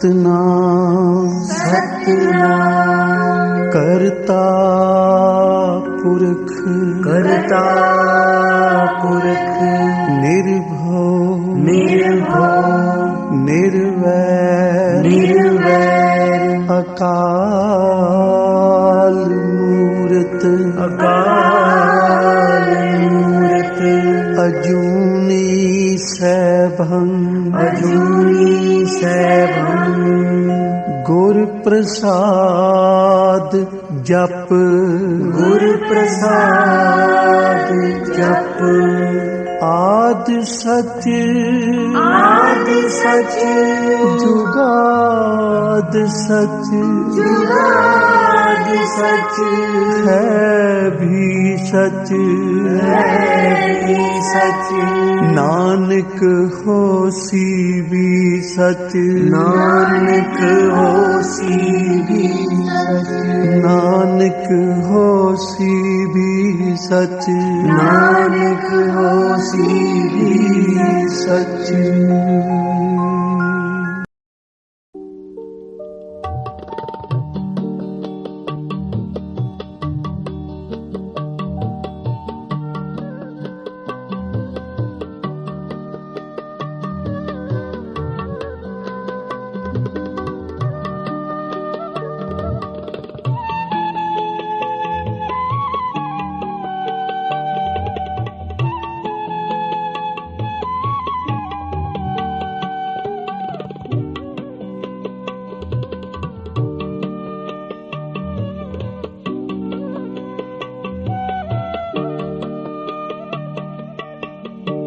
सतनाम सतनाम करता पुरख करता पुरख निर्भव निर्भव निर्वैर निर्वैर अकाल मूरत अकाल मूरत अजूनी सैभं अजूनी सैभं गुर प्रसाद जप गुर प्रसाद जप आद सच आदि सच जुगाद सच जुगाद सच है भी सच है भी सच नानक होसी भी सच नानक होसी भी सच नानक होसी भी सच नानक होसी भी सच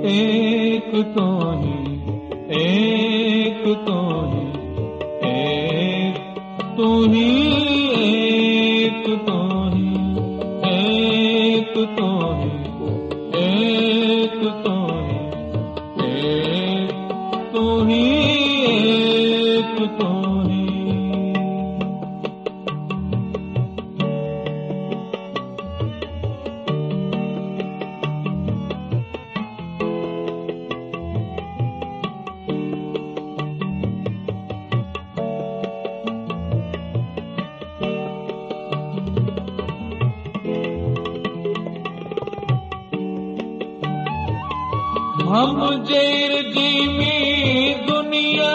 एक तो ही एक तो ही एक तो ही एक तो ही एक तो ही एक तो ही एक तो ही एक तो ही हम जैर जीवी दुनिया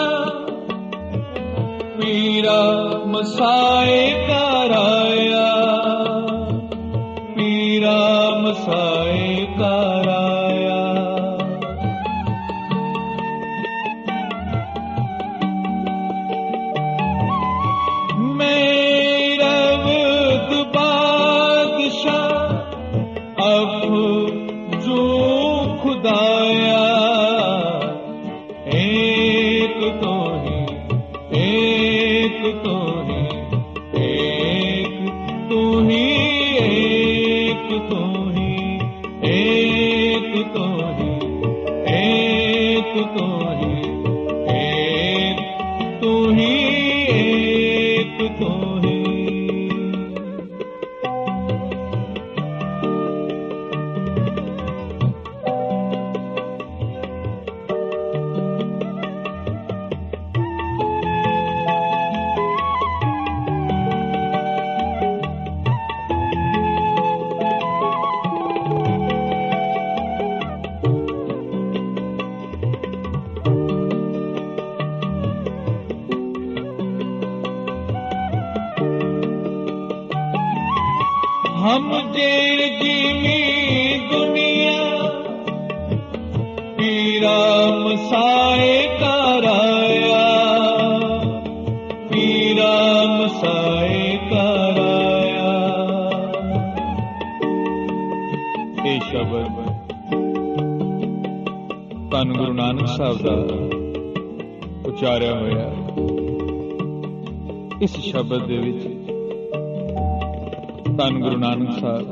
पीरा मसाए कराया पीरा मसाए कराया मेरा वक्त बादशाह अब जो खुदाया एक तो ही एक तो ही एक तो ही एक तो ही एक तो ही एक तो ही एक तो ही एक तो ही हम जेर जीवी दुनिया पीरा मसाए कराया पीरा मसाए कराया ये शब्द ਧੰਨ ਗੁਰੂ ਨਾਨਕ ਸਾਹਿਬ ਦਾ ਉਚਾਰਿਆ ਹੋਇਆ ਇਸ ਸ਼ਬਦ ਦੇ ਵਿੱਚ ਧੰਨ ਗੁਰੂ ਨਾਨਕ ਸਾਹਿਬ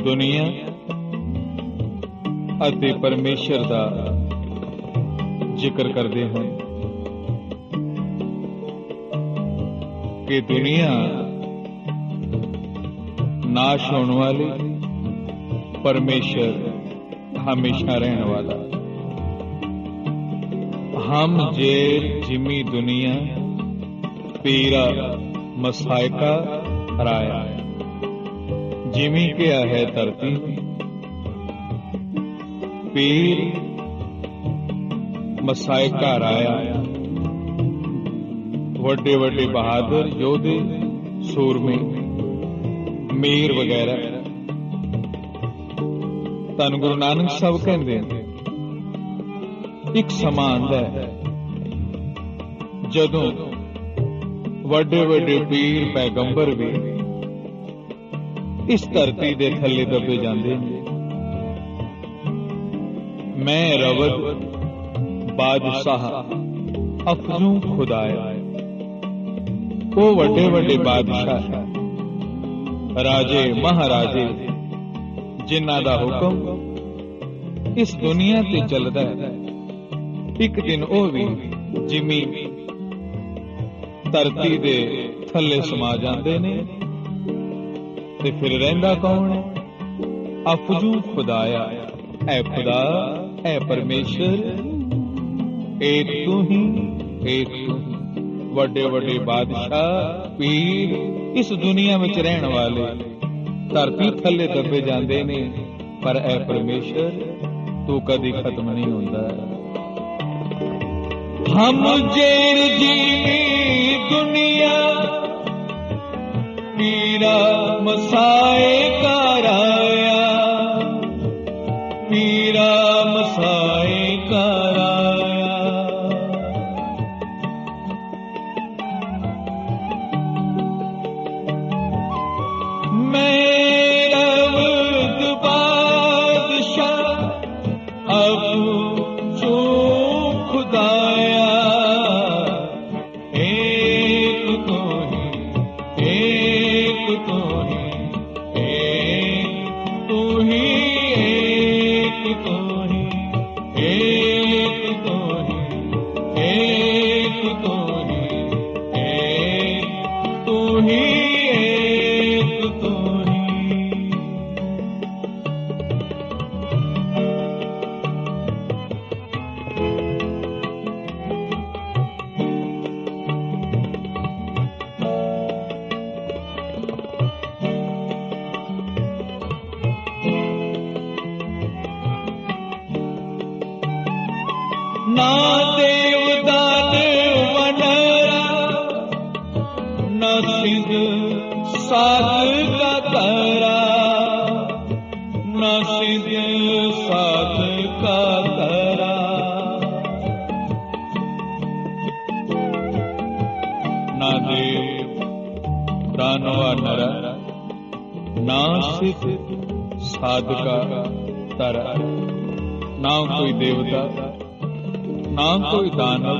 ਦੁਨੀਆ ਅਤੇ ਪਰਮੇਸ਼ਰ ਦਾ ਜ਼ਿਕਰ ਕਰਦੇ ਹਨ ਕਿ ਦੁਨੀਆ ਨਾਸ਼ ਹੋਣ ਵਾਲੀ, परमेश्वर हमेशा रहने वाला। हम जेर जिमी दुनिया पीरा मसायका राया। जिमी क्या है धरती पीर मसायका राया। वड्डे वड्डे बहादुर योधे सूरमे मीर वगैरह। धन गुरु नानक साहब कहते एक समा आंदा है जदों वड्डे वड्डे पीर पैगंबर भी इस धरती दे थल्ले दबे जांदे ने। मैं रवद बादशाह अफजू खुदाया। वो वड्डे वड्डे बादशाह राजे महाराजे जिन्हां दा हुक्म इस दुनिया ते चलदा है। एक दिन वो भी जिमी धरती दे थल्ले समा जांदे ने ते फिर रहिंदा कौन है? अफजू खुदाया। ऐ खुदा, ऐ परमेश्वर, एक तू ही, एक तू ही। वड्डे वड्डे बादशाह पीर इस दुनिया में रहने वाले धरती थल्ले दबे जाते ने, पर ऐ परमेश्वर तू कदी खत्म नहीं होता। हम जेर जीवी दुनिया पीरा मसाए का राया। पीरा मसाए का राया। ना देवदान वनरा, न सिद्ध साध का तारा, न सिद्ध साध का तारा। ना देव दानवा नरा, ना सिद्ध साध का तारा। ना कोई देवता, ना कोई दानव,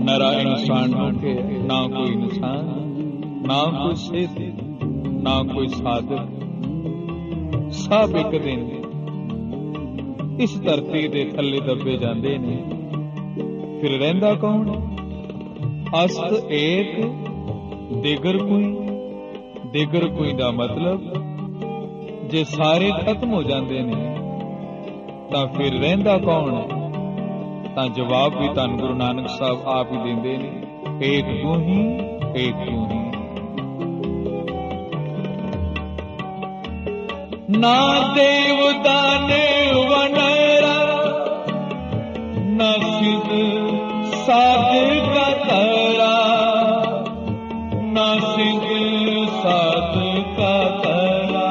नरा इंसान के, ना कोई इंसान, ना कोई सिद्ध, ना कोई साधक। सब एक दिन इस धरती दे थल्ले दबे जांदे ने। फिर रहिंदा कौन? अस्त एक दिगर कोई। दिगर कोई दा मतलब जे सारे खत्म हो जांदे ने तां फिर रहिंदा कौन है? तां जवाब भी धन गुरु नानक साहब आप ही देंदे ने, एक तू ही, एक तू ही। ना देव दान वनरा, न सिद्ध साध का तारा, न सिद्ध साध का तारा।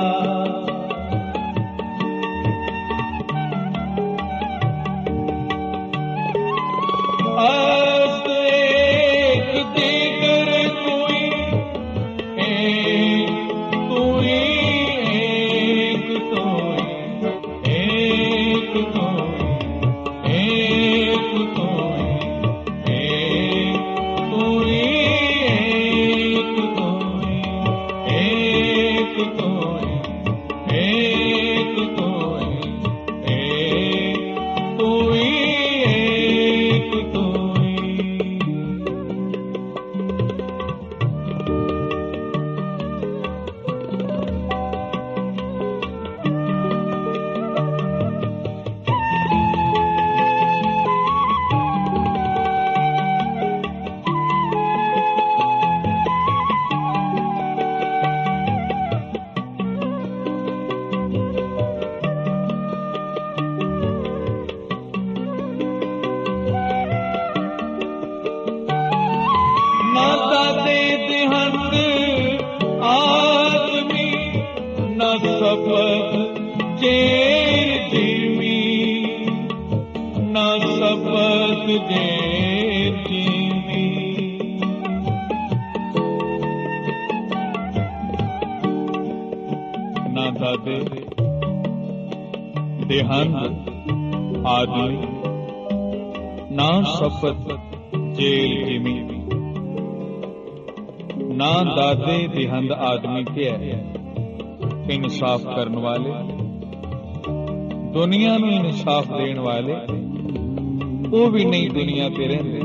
अस्त एक दिगर कोई, एक तू ही, एक तू ही, ਨਾ ਸਪਤ ਜੇਰ ਜੀਵੀ, ਨਾ ਸਪਤ ਜੇਰ ਜੀਵੀ। ਨਾ ਦਾਦੇ ਦੇਹਾਂਤ ਆਦਮੀ, ਨਾ ਸਪਤ ਜੇਲ ਜਿਮੀ। ਨਾ ਦਾਦੇ ਦੇਹੰਦ ਆਦਮੀ ਕਿਹਾ ਇਨਸਾਫ ਕਰਨ ਵਾਲੇ, ਦੁਨੀਆ ਨੂੰ ਇਨਸਾਫ ਦੇਣ ਵਾਲੇ, ਉਹ ਵੀ ਨਹੀਂ ਦੁਨੀਆ ਤੇ ਰਹਿੰਦੇ।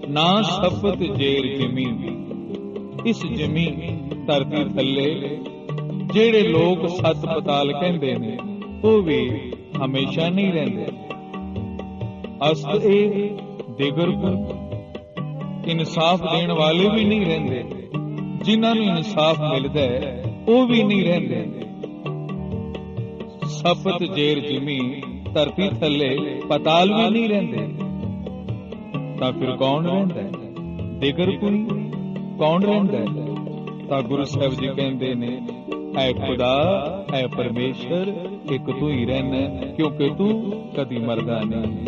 ਨਾ ਸਪਤ ਜੇਰ ਜਿਮੀ, ਇਸ ਜਿਮੀ ਧਰਤੀ ਥੱਲੇ ਜਿਹੜੇ ਲੋਕ ਸੱਤ ਪਤਾਲ ਕਹਿੰਦੇ ਨੇ, ਉਹ ਵੀ ਹਮੇਸ਼ਾ ਨਹੀਂ ਰਹਿੰਦੇ। ਅਸਤ ਇਹ ਦਿਗਰਪੁਰ, ਇਨਸਾਫ ਦੇਣ ਵਾਲੇ ਵੀ ਨਹੀਂ ਰਹਿੰਦੇ, ਜਿਨ੍ਹਾਂ ਨੂੰ ਇਨਸਾਫ ਮਿਲਦਾ ਹੈ ਉਹ ਵੀ ਨਹੀਂ ਰਹਿੰਦੇ। ਸਪਤ ਜੇਰ ਜਿਮੀ, ਧਰਤੀ ਥੱਲੇ ਪਤਾਲ ਵੀ ਨਹੀਂ ਰਹਿੰਦੇ। ਤਾਂ ਫਿਰ ਕੌਣ ਰਹਿੰਦਾ ਹੈ? ਦਿਗਰਪੁਰੀ ਕੌਣ ਰਹਿੰਦਾ ਹੈ? ਤਾਂ ਗੁਰੂ ਸਾਹਿਬ ਜੀ ਕਹਿੰਦੇ ਨੇ, ਐ ਖੁਦਾ, ਐ ਪਰਮੇਸ਼ਰ, ਇੱਕ ਤੂੰ ਹੀ ਰਹਿਣਾ, ਕਿਉਂਕਿ ਤੂੰ ਕਦੀ ਮਰਦਾ ਨਹੀਂ।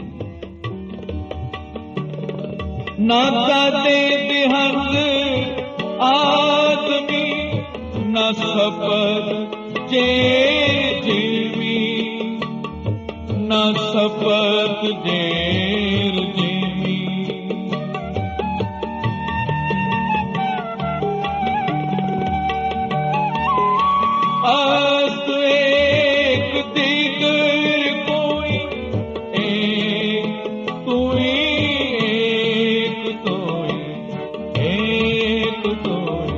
ਨਾ ਦਾਦੇ ਦੇਹੰਦ ਆਦਮੀ, ਨਾ ਸਪਤ ਜੇਰ ਜੀਵੀ, ਨਾ ਸਪਤ ਜੇਰ ਜੀਵੀ। ਅਸਤ ਏਕ ਦਿਗਰ ਕੋਈ, ਏਕ ਤੂੰ ਹੀ, ਏਕ ਤੋਈ, ਏਕ ਤੋਈ,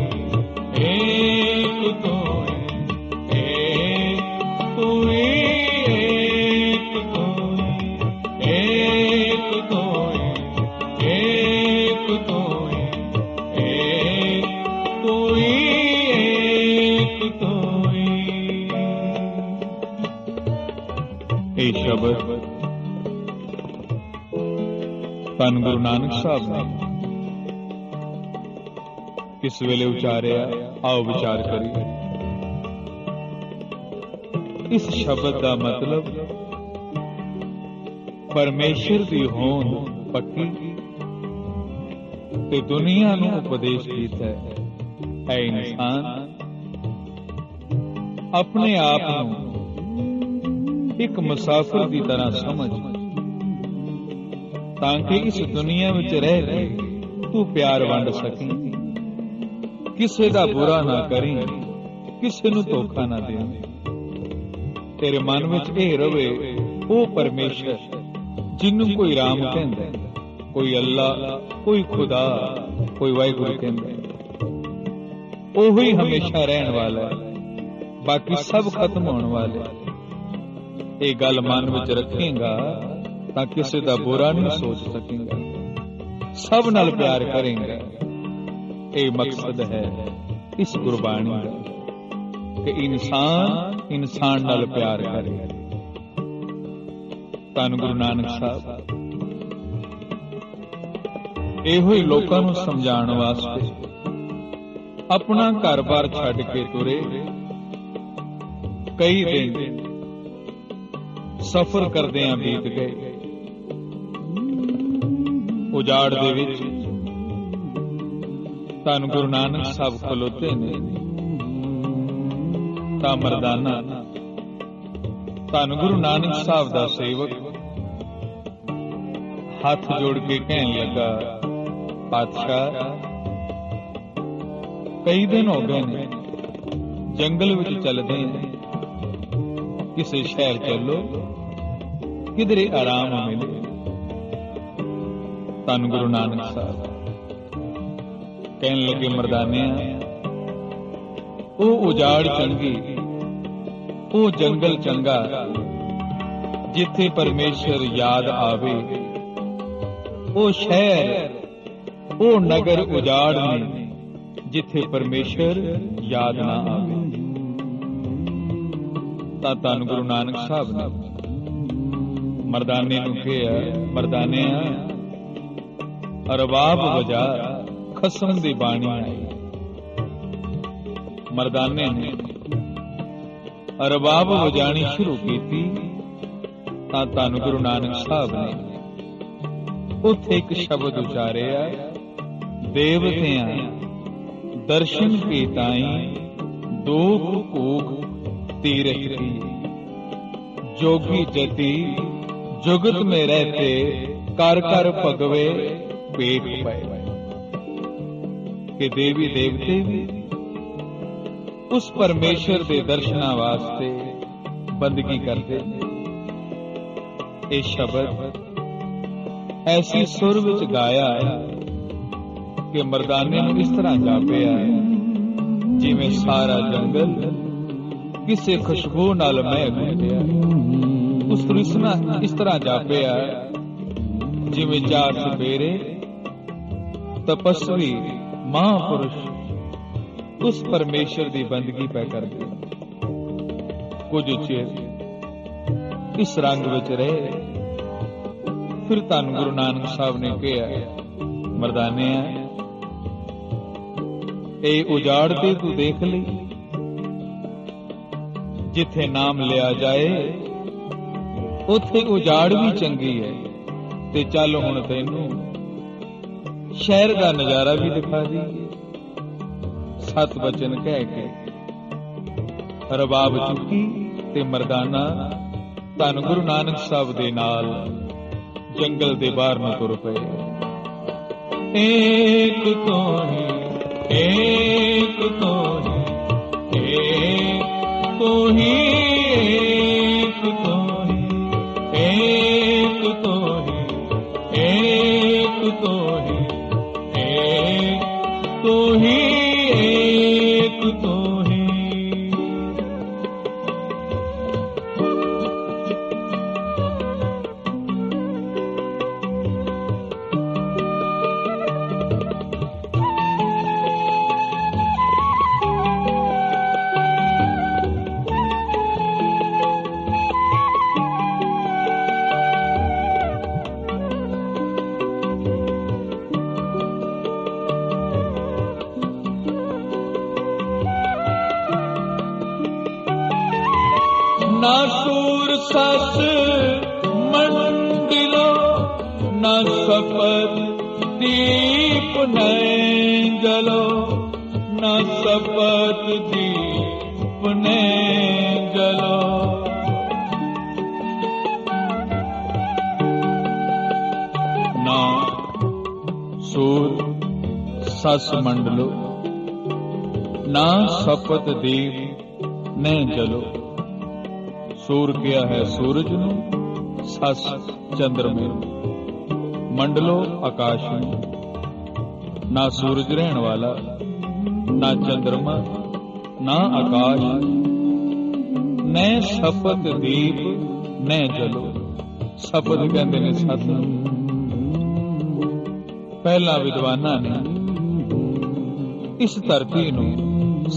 ਏਕ ਤੋਈ, ਏਕ ਤੂੰ ਹੀ, ਏਕ ਤੋਈ, ਏਕ ਤੋਈ, ਏਕ ਤੋਈ, ਏਕ ਤੂੰ ਹੀ, ਏਕ ਤੋਈ। ਇਹ ਸ਼ਬਦ ਧੰਨ ਗੁਰੂ ਨਾਨਕ ਸਾਹਿਬ ਨੇ ਕਿਸ ਵੇਲੇ ਉਚਾਰਿਆ, ਆਓ ਵਿਚਾਰ ਕਰੀਏ। ਇਸ ਸ਼ਬਦ ਦਾ ਮਤਲਬ ਪਰਮੇਸ਼ਰ ਦੀ ਹੋਂਦ ਪੱਕੀ ਤੇ ਦੁਨੀਆ ਨੂੰ ਉਪਦੇਸ਼ ਕੀਤਾ ਹੈ। ਐ ਇਨਸਾਨ, ਆਪਣੇ ਆਪ ਨੂੰ ਇੱਕ ਮੁਸਾਫਿਰ ਦੀ ਤਰ੍ਹਾਂ ਸਮਝ, ਤਾਂ ਕਿ ਇਸ ਦੁਨੀਆ ਵਿੱਚ ਰਹਿ ਕੇ ਤੂੰ ਪਿਆਰ ਵੰਡ ਸਕੀ, ਕਿਸੇ ਦਾ ਬੁਰਾ ਨਾ ਕਰੀ, ਕਿਸੇ ਨੂੰ ਧੋਖਾ ਨਾ ਦੇ। ਤੇਰੇ ਮਨ ਵਿੱਚ ਇਹ ਰਵੇ, ਉਹ ਪਰਮੇਸ਼ਰ ਜਿਹਨੂੰ ਕੋਈ ਰਾਮ ਕਹਿੰਦਾ, ਕੋਈ ਅੱਲਾ, ਕੋਈ ਖੁਦਾ, ਕੋਈ ਵਾਹਿਗੁਰੂ ਕਹਿੰਦਾ, ਉਹੀ ਹਮੇਸ਼ਾ ਰਹਿਣ ਵਾਲਾ ਹੈ, ਬਾਕੀ ਸਭ ਖਤਮ ਹੋਣ ਵਾਲੇ। ਇਹ ਗੱਲ ਮਨ ਵਿੱਚ ਰੱਖੇਗਾ ਤਾਂ ਕਿਸੇ ਦਾ ਬੁਰਾ ਨਹੀਂ ਸੋਚ ਸਕੇਗਾ, ਸਭ ਨਾਲ ਪਿਆਰ ਕਰੇਗਾ। ਇਹ ਮਕਸਦ ਹੈ ਇਸ ਗੁਰਬਾਣੀ ਦਾ, ਕਿ ਇਨਸਾਨ ਇਨਸਾਨ ਨਾਲ ਪਿਆਰ ਕਰੇ। ਧੰਨ ਗੁਰੂ ਨਾਨਕ ਸਾਹਿਬ ਇਹੋ ਹੀ ਲੋਕਾਂ ਨੂੰ ਸਮਝਾਉਣ ਵਾਸਤੇ ਆਪਣਾ ਘਰ-ਬਾਰ ਛੱਡ ਕੇ ਤੁਰੇ। ਕਈ ਦਿਨ ਸਫ਼ਰ ਕਰਦਿਆਂ ਬੀਤ ਗਏ। ਉਜਾੜ ਦੇ ਵਿੱਚ ਧੰਨ ਗੁਰੂ ਨਾਨਕ ਸਾਹਿਬ ਖਲੋਤੇ ਨੇ। ਤਾਂ ਮਰਦਾਨਾ ਧੰਨ ਗੁਰੂ ਨਾਨਕ ਸਾਹਿਬ ਦਾ ਸੇਵਕ ਹੱਥ ਜੋੜ ਕੇ ਕਹਿਣ ਲੱਗਾ, ਪਾਤਸ਼ਾਹ, ਕਈ ਦਿਨ ਹੋ ਗਏ ਨੇ, ਜੰਗਲ ਵਿੱਚ ਚੱਲਦੇ ਨੇ, ਕਿਸੇ ਸ਼ਹਿਰ ਚੱਲੋ, ਕਿਧਰੇ ਆਰਾਮ ਮਿਲੇ। ਧੰਨ ਗੁਰੂ ਨਾਨਕ ਸਾਹਿਬ ਕਹਿਣ ਲੱਗੇ, ਮਰਦਾਨਿਆਂ, ਉਹ ਉਜਾੜ ਚੰਗੀ, ਉਹ ਜੰਗਲ ਚੰਗਾ ਜਿੱਥੇ ਪਰਮੇਸ਼ਰ ਯਾਦ ਆਵੇ। ਉਹ ਸ਼ਹਿਰ, ਉਹ ਨਗਰ ਉਜਾੜ ਨੇ ਜਿੱਥੇ ਪਰਮੇਸ਼ਰ ਯਾਦ ਨਾ ਆਵੇ। ਤਾਂ ਧੰਨ ਗੁਰੂ ਨਾਨਕ ਸਾਹਿਬ ਨੇ ਮਰਦਾਨੇ ਨੂੰ ਕਿਹਾ, ਮਰਦਾਨਿਆਂ, ਰਬਾਬ ਵਜਾ, ਖਸਮ ਦੀ ਬਾਣੀ ਆਈ। ਮਰਦਾਨੇ ਨੇ ਰਬਾਬ ਵਜਾਣੀ ਸ਼ੁਰੂ ਕੀਤੀ ਤਾਂ ਧੰਨ ਗੁਰੂ ਨਾਨਕ ਸਾਹਿਬ ਨੇ ਉੱਥੇ ਇੱਕ ਸ਼ਬਦ ਉਚਾਰਿਆ, ਦੇਵਤਿਆਂ ਦਰਸ਼ਨ ਕੀ ਤਾਈ ਦੋਖ ਭੂਖ ਤੀਰਥ ਕੀ, जोगी जति जुगत में रहते कर कर भगवे पेट पाए। कि देवी देवते भी उस परमेश्वर दे दर्शना वास्ते बंदगी करते। ये शब्द ऐसी सुर विच गाया है कि मर्दाने नूं इस तरह जापिया जिवें सारा जंगल किसी खुशबू नाल महक गया। उस तृष्णा इस तरह जापिया जिवें चार सवेरे तपस्वी महापुरुष उस परमेश्वर की बंदगी पै करते। कुछ चिर इस रंग विच रहे, फिर धन गुरु नानक साहब ने कहा, मर्दाने ए उजाड़ ते तू देख ली, जिथे नाम लिया जाए उथे उजाड़ भी चंगी है, ते चल हुण तैनू शहर का नजारा भी दिखा दीए। सत बचन कह के रबाब चुकी ते मर्दाना धन गुरु नानक साहब दे नाल जंगल दे बाहर न तुर पए। एक तो ही एक तो ही एक तो ही एक तो ही एक तो ही एक तो ही एक तो ही एक तो ही। ना सूर सस मंडिलो ना सपत दीप नैन जलो ना सपत दीप नैन जलो। ना सूर सस मंडलो ना सपत दीप नैन जलो। सूर किया है सूरज नू, सस चंद्रमे नू, मंडलो आकाश नू। ना सूरज रहन वाला ना चंद्रमा ना आकाश, न सपत दीप न जलो। सपत कहते ने सत। पहला विद्वाना ने इस धरती नू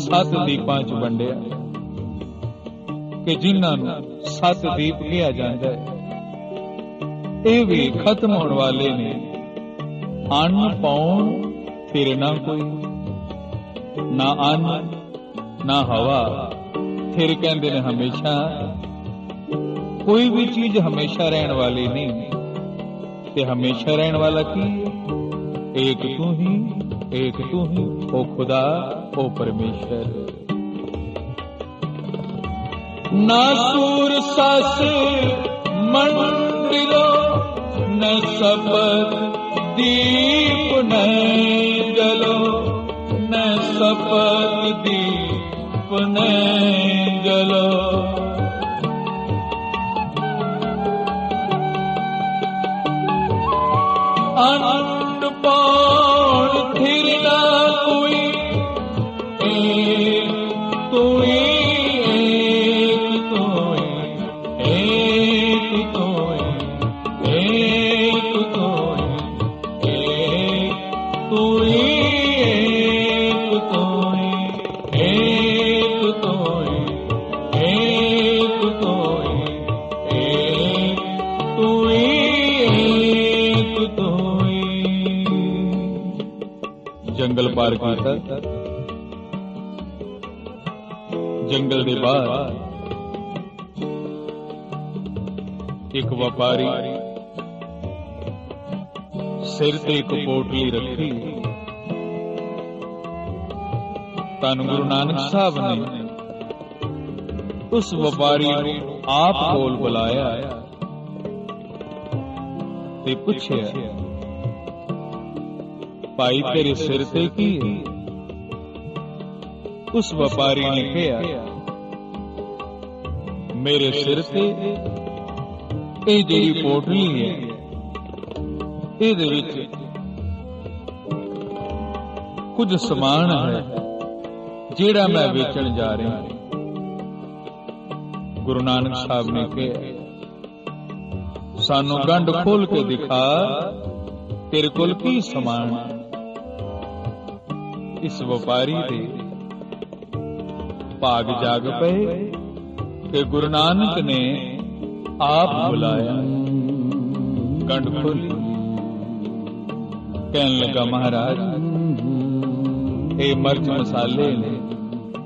7 दीपां च वंडिया कि जिन्हां 7 दीप किया जाता है। ये भी खत्म होने वाले ने। अन्न पाउण फिर ना कोई, ना अन्न ना हवा, फिर कहते ने हमेशा। कोई भी चीज हमेशा रहने वाली नहीं। ते हमेशा रहने वाला की एक तू ही, एक तू ही, ओ खुदा, ओ परमेश्वर। ना सूर सस मंडिलो न सपत दीप न जलो, न सपत दीप न जलो। अन्न पाउण फिर ना कोई, एक तू ही जंगल पार किया। जंगल दे बाहर ਇੱਕ ਵਪਾਰੀ ਸਿਰ ਤੇ ਇੱਕ ਪੋਟਲੀ ਰੱਖੀ। ਧੰਨ ਗੁਰੂ ਨਾਨਕ ਸਾਹਿਬ ਨੇ ਉਸ ਵਪਾਰੀ ਨੂੰ ਆਪ ਕੋਲ ਬੁਲਾਇਆ ਤੇ ਪੁੱਛਿਆ, ਭਾਈ ਤੇਰੇ ਸਿਰ ਤੇ ਕੀ ਹੈ? ਉਸ ਵਪਾਰੀ ਨੇ ਕਿਹਾ, ਮੇਰੇ ਸਿਰ ਤੇ ਇਹ ਜਿਹੜੀ ਪੋਟਲੀ ਹੈ, ਇਹਦੇ ਵਿੱਚ ਕੁਝ ਸਮਾਨ ਹੈ ਜਿਹੜਾ ਮੈਂ ਵੇਚਣ ਜਾ ਰਿਹਾ। ਗੁਰੂ ਨਾਨਕ ਸਾਹਿਬ ਨੇ ਕਿਹਾ, ਸਾਨੂੰ ਗੰਢ ਖੋਲ ਕੇ ਦਿਖਾ, ਤੇਰੇ ਕੋਲ ਕੀ ਸਮਾਨ ਹੈ? ਇਸ ਵਪਾਰੀ ਦੇ ਭਾਗ ਜਾਗ ਪਏ ਕਿ ਗੁਰੂ ਨਾਨਕ ਨੇ ਆਪ ਬੁਲਾਇਆ। ਗੰਢ ਖੋਲੀ, ਕਹਿਣ ਲੱਗਾ, ਮਹਾਰਾਜ ਇਹ ਮਿਰਚ ਮਸਾਲੇ ਨੇ,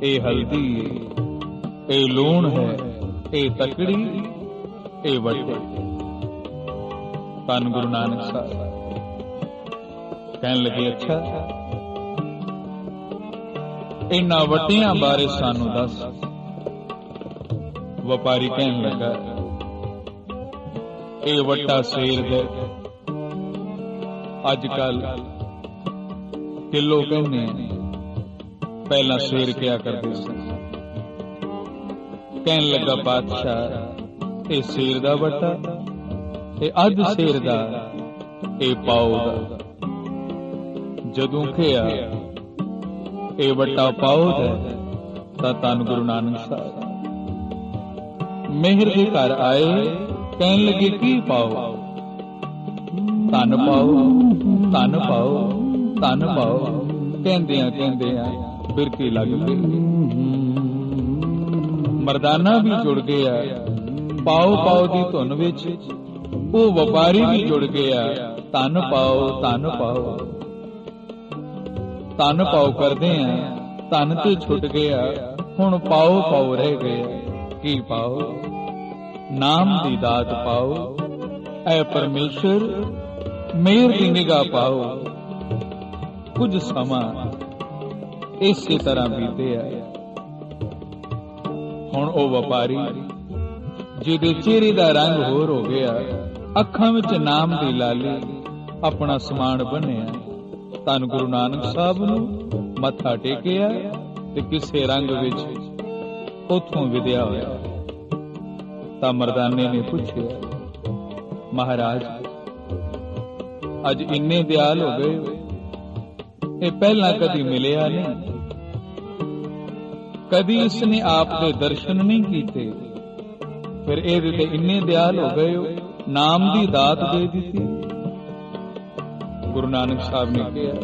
ਇਹ ਹਲਦੀ ਹੈ, ਇਹ ਲੂਣ ਹੈ, ਇਹ ਤਕੜੀ, ਇਹ ਵੱਟੇ। ਧੰਨ ਗੁਰੂ ਨਾਨਕ ਸਾਹਿਬ ਕਹਿਣ ਲੱਗੇ, ਅੱਛਾ ਇਹਨਾਂ ਵੱਟਿਆਂ ਬਾਰੇ ਸਾਨੂੰ ਦੱਸ। ਵਪਾਰੀ ਕਹਿਣ ਲੱਗਾ, ਇਹ ਵੱਟਾ ਸੇਰ ਦਾ, ਅੱਜ ਕੱਲ ਕਿਲੋ ਕਹਿੰਦੇ, ਪਹਿਲਾਂ ਸੇਰ ਕਿਹਾ ਕਰਦੇ ਸਨ। ਕਹਿਣ ਲੱਗਾ, ਪਾਤਸ਼ਾਹ ਇਹ ਸੇਰ ਦਾ ਵੱਟਾ, ਇਹ ਅੱਧ ਸੇਰ ਦਾ, ਇਹ ਪਾਉ ਦਾ। ਜਦੋਂ ਕਿਹਾ ਇਹ ਵੱਟਾ ਪਾਉ ਦਾ, ਤਾਂ ਧੰਨ ਗੁਰੂ ਨਾਨਕ ਸਾਹਿਬ ਮਿਹਰ ਦੇ ਘਰ ਆਏ। ਕਹਿਣ ਲੱਗੇ, ਕੀ ਪਾਉ? ਧੰਨ ਪਾਉ, ਧੰਨ ਪਾਉ, ਧੰਨ ਪਾਉ। ਕਹਿੰਦਿਆਂ ਬਿਰਕੀ ਲੱਗ ਪਈ। ਮਰਦਾਨਾ ਵੀ ਜੁੜ ਗਿਆ ਪਾਉ ਪਾਉ ਦੀ ਧੁਨ ਵਿੱਚ, ਉਹ ਵਪਾਰੀ ਵੀ ਜੁੜ ਗਿਆ ਧੰਨ ਪਾਉ, ਧੰਨ ਪਾਉ। ਧੰਨ ਪਾਉ ਕਰਦੇ ਆ, ਧੰਨ ਤੇ ਛੁੱਟ ਗਿਆ, ਹੁਣ ਪਾਉ ਪਾਉ ਰਹਿ ਗਿਆ। ਕੀ ਪਾਉ? ਨਾਮ ਦੀ ਦਾਤ ਪਾਉ, ਐ ਪਰਮੇਸ਼ਰ ਮਿਹਰ ਦੀ ਨਿਗਾਹ ਪਾਉ। ਕੁਝ ਸਮਾਂ ਇਸੇ ਤਰ੍ਹਾਂ ਬੀਤਿਆ। ਹੁਣ ਉਹ ਵਪਾਰੀ ਜਿਹਦੇ ਚਿਹਰੇ ਦਾ ਰੰਗ ਹੋਰ ਹੋ ਗਿਆ, ਅੱਖਾਂ ਵਿੱਚ ਨਾਮ ਦੀ ਲਾਲੀ, ਆਪਣਾ ਸਮਾਨ ਬੰਨਿਆ, ਧੰਨ ਗੁਰੂ ਨਾਨਕ ਸਾਹਿਬ ਨੂੰ ਮੱਥਾ ਟੇਕਿਆ ਤੇ ਕਿਸੇ ਰੰਗ ਵਿੱਚ ਉੱਥੋਂ ਵਿਦਿਆ ਹੋਇਆ। ਤਾਂ ਮਰਦਾਨੇ ਨੇ ਪੁੱਛਿਆ, ਮਹਾਰਾਜ ਅੱਜ ਇੰਨੇ ਦਿਆਲ ਹੋ ਗਏ, ਇਹ ਪਹਿਲਾਂ ਕਦੀ ਮਿਲਿਆ ਨਹੀਂ, ਕਦੀ ਇਸਨੇ ਆਪ ਦੇ ਦਰਸ਼ਨ ਨਹੀਂ ਕੀਤੇ, ਫਿਰ ਇਹਦੇ ਤੇ ਇੰਨੇ ਦਿਆਲ ਹੋ ਗਏ, ਨਾਮ ਦੀ ਦਾਤ ਦੇ ਦਿੱਤੀ। ਗੁਰੂ ਨਾਨਕ ਸਾਹਿਬ ਨੇ ਕਿਹਾ,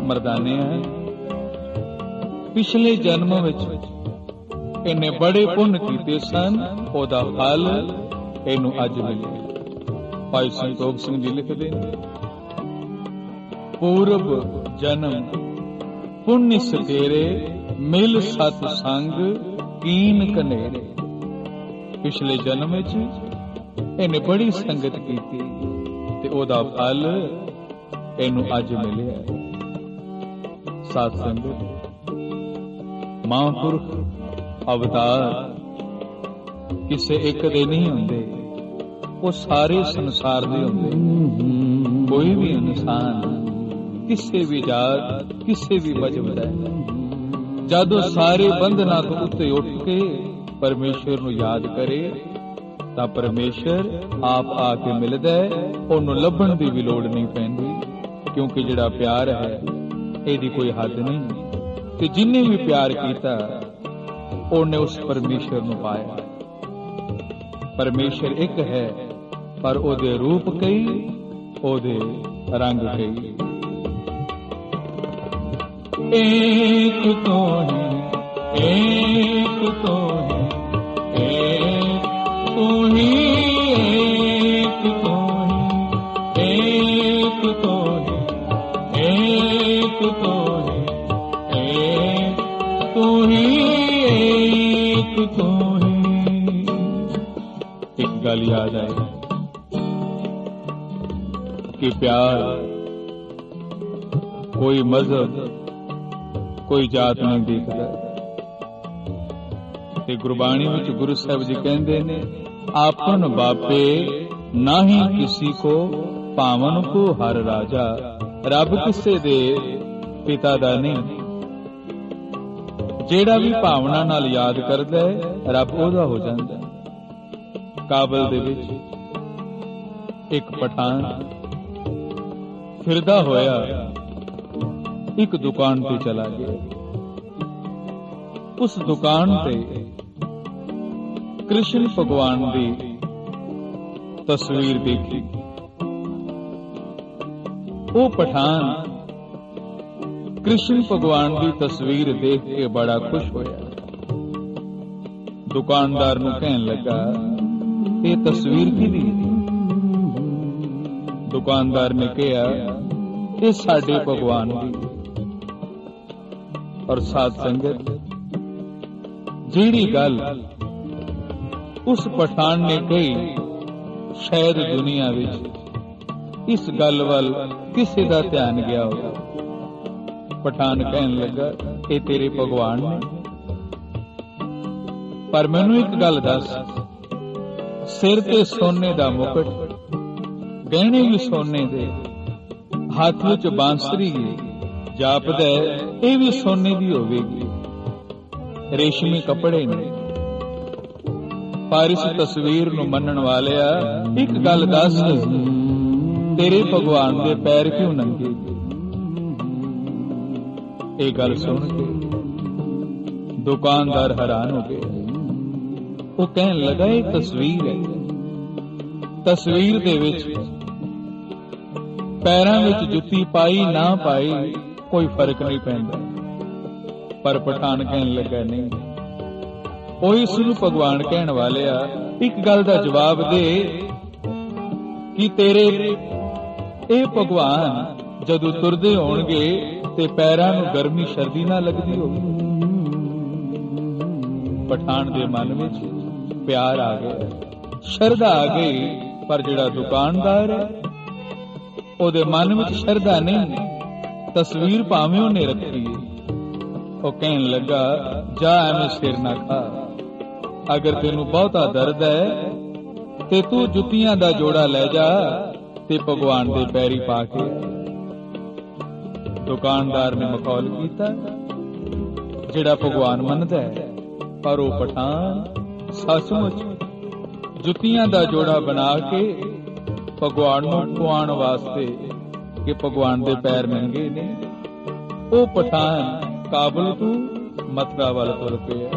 ਮਰਦਾਨੇ ਹੈ, ਪਿਛਲੇ ਜਨਮ ਵਿੱਚ ਇਹਨੇ ਬੜੇ ਪੁੰਨ ਕੀਤੇ ਸਨ, ਉਹਦਾ ਫਲ ਇਹਨੂੰ ਅੱਜ ਮਿਲਿਆ। ਭਾਈ ਸੰਤੋਖ ਸਿੰਘ ਜੀ ਲਿਖਦੇ ਨੇ, ਪੂਰਬ ਜਨਮ ਪੁੰਨ ਸਤੇਰੇ, ਮਿਲ ਸਤ ਸੰਗ ਕੀਨ ਕਨੇਰੇ। ਪਿਛਲੇ ਜਨਮ ਵਿੱਚ ਇਹਨੇ ਬੜੀ ਸੰਗਤ ਕੀਤੀ ਤੇ ਉਹਦਾ ਫਲ ਇਹਨੂੰ ਅੱਜ ਮਿਲਿਆ। ਸਾਧ ਸੰਗਤ, ਮਹਾਂਪੁਰਖ ਅਵਤਾਰ ਕਿਸੇ ਇੱਕ ਦੇ ਨਹੀਂ ਹੁੰਦੇ, ਉਹ ਸਾਰੇ ਸੰਸਾਰ ਦੇ ਹੁੰਦੇ। ਕੋਈ ਵੀ ਇਨਸਾਨ ਕਿਸੇ ਵੀ ਜਾਤ, ਕਿਸੇ ਵੀ ਮਜ਼ਹਬ ਦਾ, ਜਦੋਂ ਸਾਰੇ ਬੰਧਨਾਂ ਤੋਂ ਉੱਤੇ ਉੱਠ ਕੇ ਪਰਮੇਸ਼ਰ ਨੂੰ ਯਾਦ ਕਰੇ ਤਾਂ ਪਰਮੇਸ਼ਰ ਆਪ ਆ ਕੇ ਮਿਲਦਾ ਹੈ। ਉਹਨੂੰ ਲੱਭਣ ਦੀ ਵੀ ਲੋੜ ਨਹੀਂ ਪੈਂਦੀ, ਕਿਉਂਕਿ ਜਿਹੜਾ ਪਿਆਰ ਹੈ ਇਹਦੀ ਕੋਈ ਹੱਦ ਨਹੀਂ। ਤੇ ਜਿੰਨੇ ਵੀ ਪਿਆਰ ਕੀਤਾ ਉਹਨੇ ਉਸ ਪਰਮੇਸ਼ਰ ਨੂੰ ਪਾਇਆ। ਪਰਮੇਸ਼ਰ ਇੱਕ ਹੈ, ਪਰ ਉਹਦੇ ਰੂਪ ਕਈ, ਉਹਦੇ ਰੰਗ ਕਈ। एक तो है, एक तो है, एक तू ही, एक तो है, एक तो है, एक तो है, एक तू ही, एक तो है। एक गल याद आए, कि प्यार कोई मजहब कोई जात नहीं देखता। ते गुरबाणी विच गुरु साहब जी कहंदे ने, आपन बापे नाही किसी को पावन को हर राजा। रब किसे दे पिता दा नहीं, ਜਿਹੜਾ ਵੀ ਭਾਵਨਾ ਨਾਲ ਯਾਦ ਕਰਦਾ ਹੈ ਰੱਬ ਉਹਦਾ ਹੋ ਜਾਂਦਾ। ਕਾਬਲ ਦੇ ਵਿੱਚ ਇੱਕ ਪਠਾਨ ਫਿਰਦਾ ਹੋਇਆ ਇੱਕ ਦੁਕਾਨ ਤੇ ਚਲਾ ਗਿਆ। ਉਸ ਦੁਕਾਨ ਤੇ ਕ੍ਰਿਸ਼ਨ ਭਗਵਾਨ ਦੀ ਤਸਵੀਰ ਦੇਖੀ। ਉਹ ਪਠਾਨ कृष्ण भगवान की तस्वीर देख के बड़ा खुश होया। दुकानदार नूं कहन लगा, ये तस्वीर किहदी? दुकानदार ने कहा, ये साडे भगवान दी। और साध संगत, जिहड़ी गल उस पठान ने कही, शायद दुनिया विच इस गल वल किसी दा ध्यान गया होगा। पठान कहन लगा, ये तेरे भगवान ने, पर मैनू एक गल दस, सिर ते सोने दा मुकुट, गहने भी सोने दे, हाथ विच बांसुरी जापदा ये भी सोने दी होवेगी, रेशमी कपड़े ने, पर इस तस्वीर नूं मनण वालिया एक गल दस, तेरे भगवान दे पैर क्यों नंगे? ये गल सुन के दुकानदार हैरान हो गया। वो कहन लगा, ये तस्वीर है, तस्वीर दे विच पैरां विच जुत्ती पाई ना पाई कोई फर्क नहीं पैंदा। पर पठान कहन लगा, नहीं, ओ इस नूं भगवान कहण वालिया एक गल दा जवाब दे कि तेरे ये भगवान जदों तुरदे होणगे ते पैरां नूं गर्मी सर्दी ना लगदी होगी। पठान दे मन विच प्यार आ गया, शरधा आ गई, पर जिहड़ा दुकानदार है ओदे मन विच शरधा नहीं, तस्वीर भावें उहने रखी है। ओ कहन लगा, जा एवें सिर ना खा, अगर तेनू बहुता दर्द है ते तू जुत्तियां दा जोड़ा लै जा ते भगवान दे पैरी पा के। दुकानदार ने मखौल किया, जिहड़ा भगवान मनदा है, पर वो पठान सचमुच जुत्तियां दा जोड़ा बना के भगवान नूं खुआण वास्ते कि भगवान दे पैर नंगे ने, वो पठान काबुल तों मथुरा वल तुर पिया।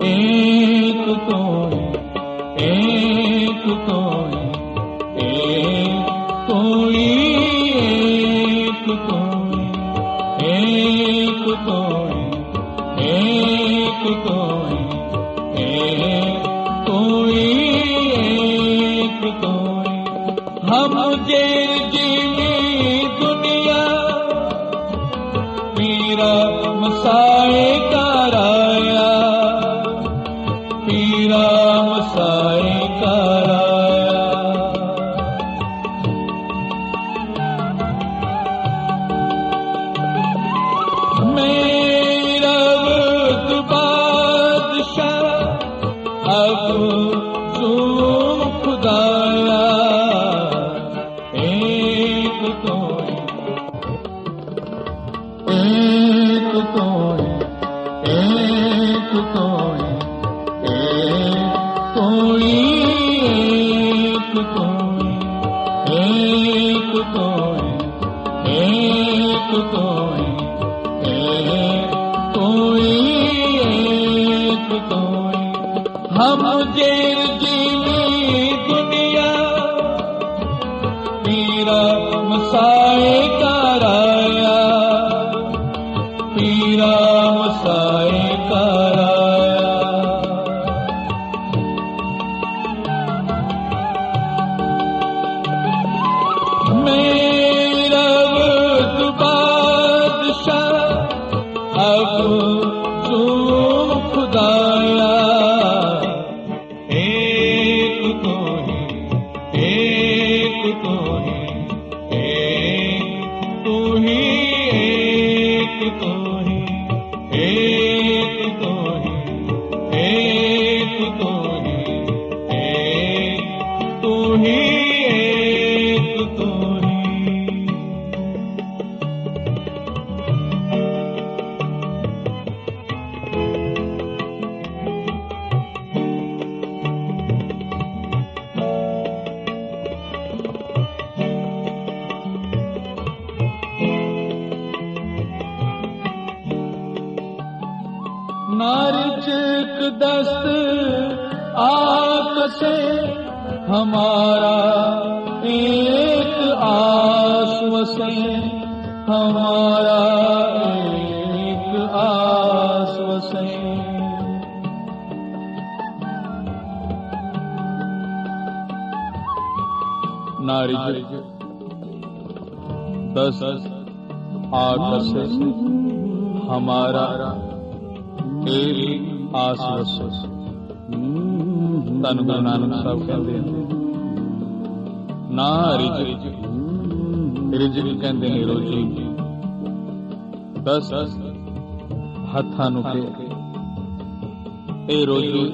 एक तोई एक तोई एक तोई एक तोई एक तोई एक तोई एक तोई एक तोई। हम जे जीवी दुनिया पीरा मसाए कराया, पीरा मसाए कराया। मेरा वक्त बादशाह अब तुम खुदाया, एक तोई एक तोई एक तोई एक तोई एक तोई एक तोई एक तोई एक तोई एक तोई। हम जे जीवी दुनिया पीरा मसाए कराया, पीरा मसाए कराया। मेरा वक्त बादशाह अब तुम खुदाया, एक तोई एक नारिचक दस्त आकसे हमारा एक आश्वसे हमारा एक आश्वसे। नारिचक दस्त आकसे हमारा एक आश्वस। धन गुरु नानक साहब कहते हैं ना रिजक रिजक कहते ने रोजी। दस हत्थां नूं के ਇਹ रोजी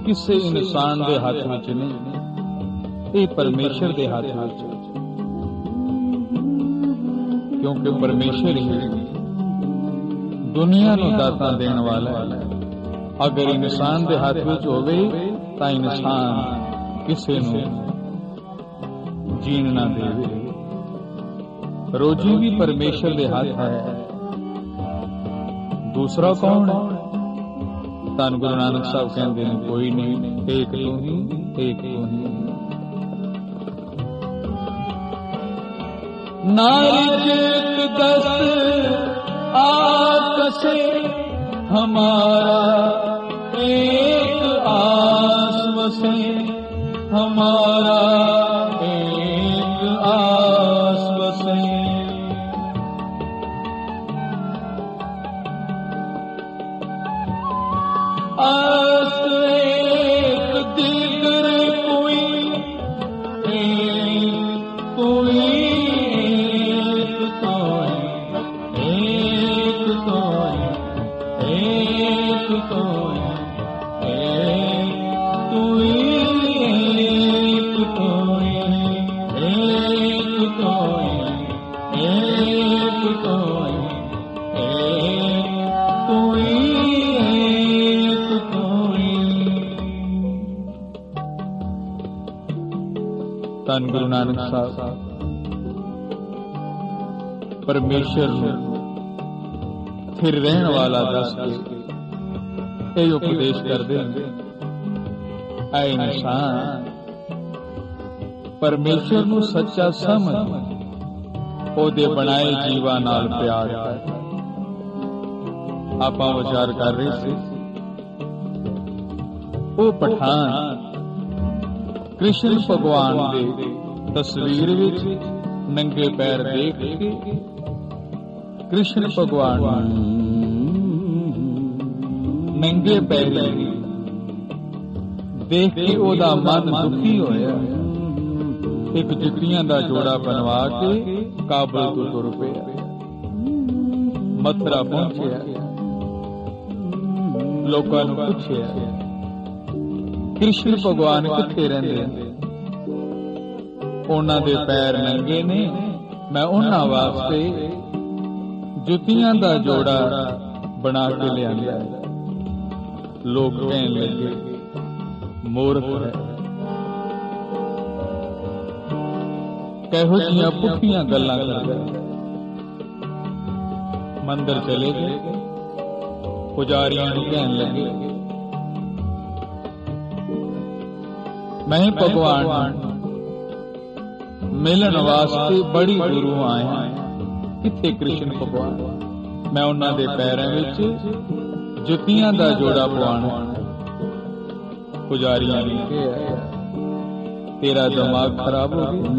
किसी इंसान के हाथ विच नहीं, ये परमेश्वर के हाथ विच, क्योंकि परमेश्वर ही दुनिया नूं दातां देण वाला है। अगर इंसान के हाथ विच होवे तां इंसान किसी नूं जीण ना देवे। रोजी भी परमेश्वर के हाथ है। दूसरा कौन है? धन गुरु नानक साहब कहते हैं कोई नहीं, एक तू ही, एक तू ही। नारिचक दस्त आकसे हमारा एक आश्वसे हमारा एक आश्वसे। आस एक दीगर कोई कोई एक कोई एक कोई एक कोई एक कोई एक कोई एक कोई एक कोई एक कोई। धन गुरु नानक साहब परमेश्वर फिर रहने वाला दस के ये उपदेश करते हैं। ऐ इंसान परमेश्वर नूं सच्चा समझ, ओदे बनाए जीवा नाल प्यार कर। आपां विचार कर रहे थे वो पठान कृष्ण भगवान दे तस्वीर विच नंगे पैर देख के कृष्ण भगवान नंगे पैर देख के ओदा मन दुखी होया। एक जुतियां दा जोड़ा बनवा के काबल तो तुर पिया, मथुरा पहुंचया। लोकां नूं पुछया कृष्ण भगवान किथे रहिंदे? उन्हां दे पैर नंगे ने, मैं उन्हां वास्ते जुतियां दा जोड़ा बना के लिया। लोग कहन लगे मूर्ख है, कहो जियां पुठियां गल्लां करदा। मंदिर चले गए, पुजारियां नूं कहन लगे मैं भगवान मिलन वास्ते बड़ी दूरों आया, किथे कृष्ण भगवान? मैं उन्हां दे पैरां विच जुतियां दा जोड़ा पवाना। पुजारियां ने कहा तेरा दिमाग खराब हो गया,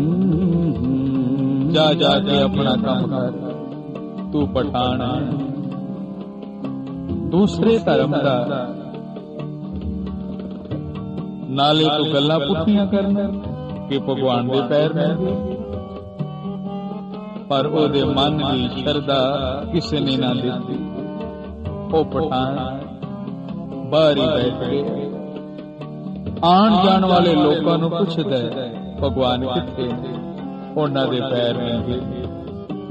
जा जाके अपना काम कर, तू पठान है। दूसरे धर्म दा नाले तो गल्लां पुठियां करना कि भगवान दे पैर नंगे, पर ओदे मन की शरदा किसी ने ना दी। ओ पठान बाहर ही बैठ गए। आन जान वाले लोगों नूं पुछदा भगवान किथे? उन्हां दे पैर नंगे,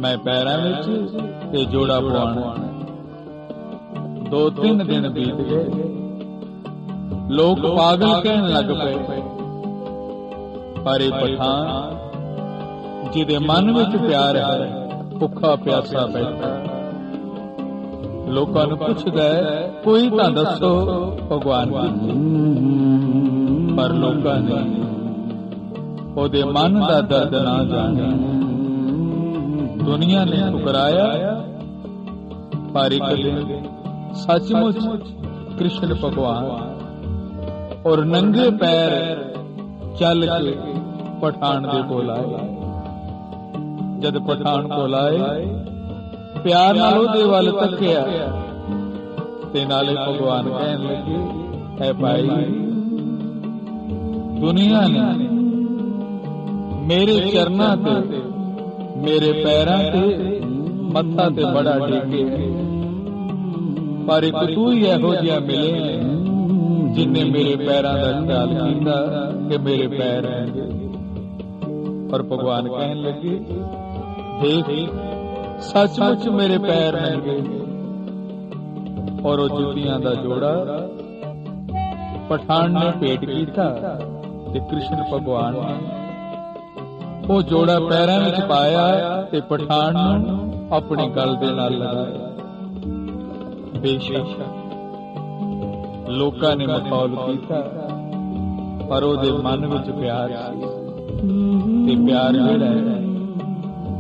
मैं पैरां विच ते जोड़ा पवाना। 2-3 दिन बीत गए, लोग पागल कहने लग पे। पर ये पठान जिदे मन विच प्यार है, भुखा प्यासा बैठा। ਲੋਕਾਂ ਨੂੰ ਪੁੱਛਦਾ ਹੈ ਕੋਈ ਤਾਂ ਦੱਸੋ ਭਗਵਾਨ ਕਿੱਥੇ, ਪਰ ਲੋਕਾਂ ਨੇ ਉਹਦੇ ਮਨ ਦਾ ਦਰਦ ਨਾ ਜਾਣਿਆ। ਦੁਨੀਆ ਨੇ ਠੁਕਰਾਇਆ, ਪਰ ਇੱਕ ਦਿਨ ਸੱਚਮੁੱਚ ਕ੍ਰਿਸ਼ਨ ਭਗਵਾਨ ਔਰ ਨੰਗੇ ਪੈਰ ਚੱਲ ਕੇ ਪਠਾਨ ਦੇ ਕੋਲ ਆਏ। ਜਦ ਪਠਾਨ ਕੋਲ ਆਏ, ਪਿਆਰ ਨਾਲ ਉਹਦੇ ਵੱਲ ਤੱਕਿਆ ਤੇ ਨਾਲੇ ਭਗਵਾਨ ਕਹਿਣ ਲੱਗੇ, ਐ ਭਾਈ, ਦੁਨੀਆ ਨੇ ਮੇਰੇ ਚਰਨਾਂ ਤੇ, ਮੇਰੇ ਪੈਰਾਂ ਤੇ ਮੱਥਾ ਤੇ ਬੜਾ ਟੇਕਿਆ, ਪਰ ਇੱਕ ਤੂੰ ਹੀ ਇਹੋ ਜਿਹਾ ਮਿਲੇ ਜਿਨਨੇ ਮੇਰੇ ਪੈਰਾਂ ਦਾ ਖਿਆਲ ਕੀਤਾ ਕਿ ਮੇਰੇ ਪੈਰ ਹੈਗੇ। ਪਰ ਭਗਵਾਨ ਕਹਿਣ ਲੱਗੇ, ਦੇਖ ਸੱਚਮੁੱਚ ਮੇਰੇ ਪੈਰ ਨੰਗੇ। ਔਰ ਉਹ ਜੁੱਤੀਆਂ ਦਾ ਜੋੜਾ ਪਠਾਨ ਨੇ ਭੇਟ ਕੀਤਾ ਤੇ ਕ੍ਰਿਸ਼ਨ ਭਗਵਾਨ ਨੇ ਉਹ ਜੋੜਾ ਪੈਰਾਂ ਵਿੱਚ ਪਾਇਆ ਤੇ ਪਠਾਨ ਨੂੰ ਆਪਣੀ ਗਲ ਦੇ ਨਾਲ ਲਗਾਇਆ। ਬੇਸ਼ੱਕ ਲੋਕਾਂ ਨੇ ਮਖੌਲ ਕੀਤਾ, ਪਰ ਉਹਦੇ ਮਨ ਵਿੱਚ ਪਿਆਰ ਸੀ। ਤੇ ਪਿਆਰ ਜਿਹੜਾ ਹੈ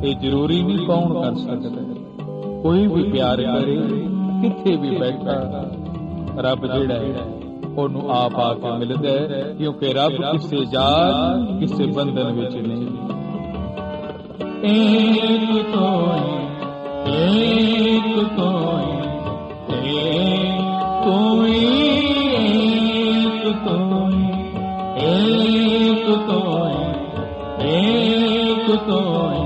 ਇਹ ਜ਼ਰੂਰੀ ਨਹੀਂ ਕੌਣ ਕਰ ਸਕਦਾ, ਕੋਈ ਵੀ ਪਿਆਰ ਕਰੇ ਕਿੱਥੇ ਵੀ ਬੈਠਾ, ਰੱਬ ਜਿਹੜਾ ਹੈ ਉਹਨੂੰ ਆਪ ਆ ਕੇ ਮਿਲਦਾ ਹੈ, ਕਿਉਂਕਿ ਰੱਬ ਕਿਸੇ ਜਾਤ ਕਿਸੇ ਬੰਧਨ ਵਿੱਚ ਨਹੀਂ। ਏਕ ਤੋਈ, ਏਕ ਤੋਈ, ਏਕ ਤੋਈ, ਏਕ ਤੋਈ, ਏਕ ਤੋਈ, ਏਕ ਤੋਈ,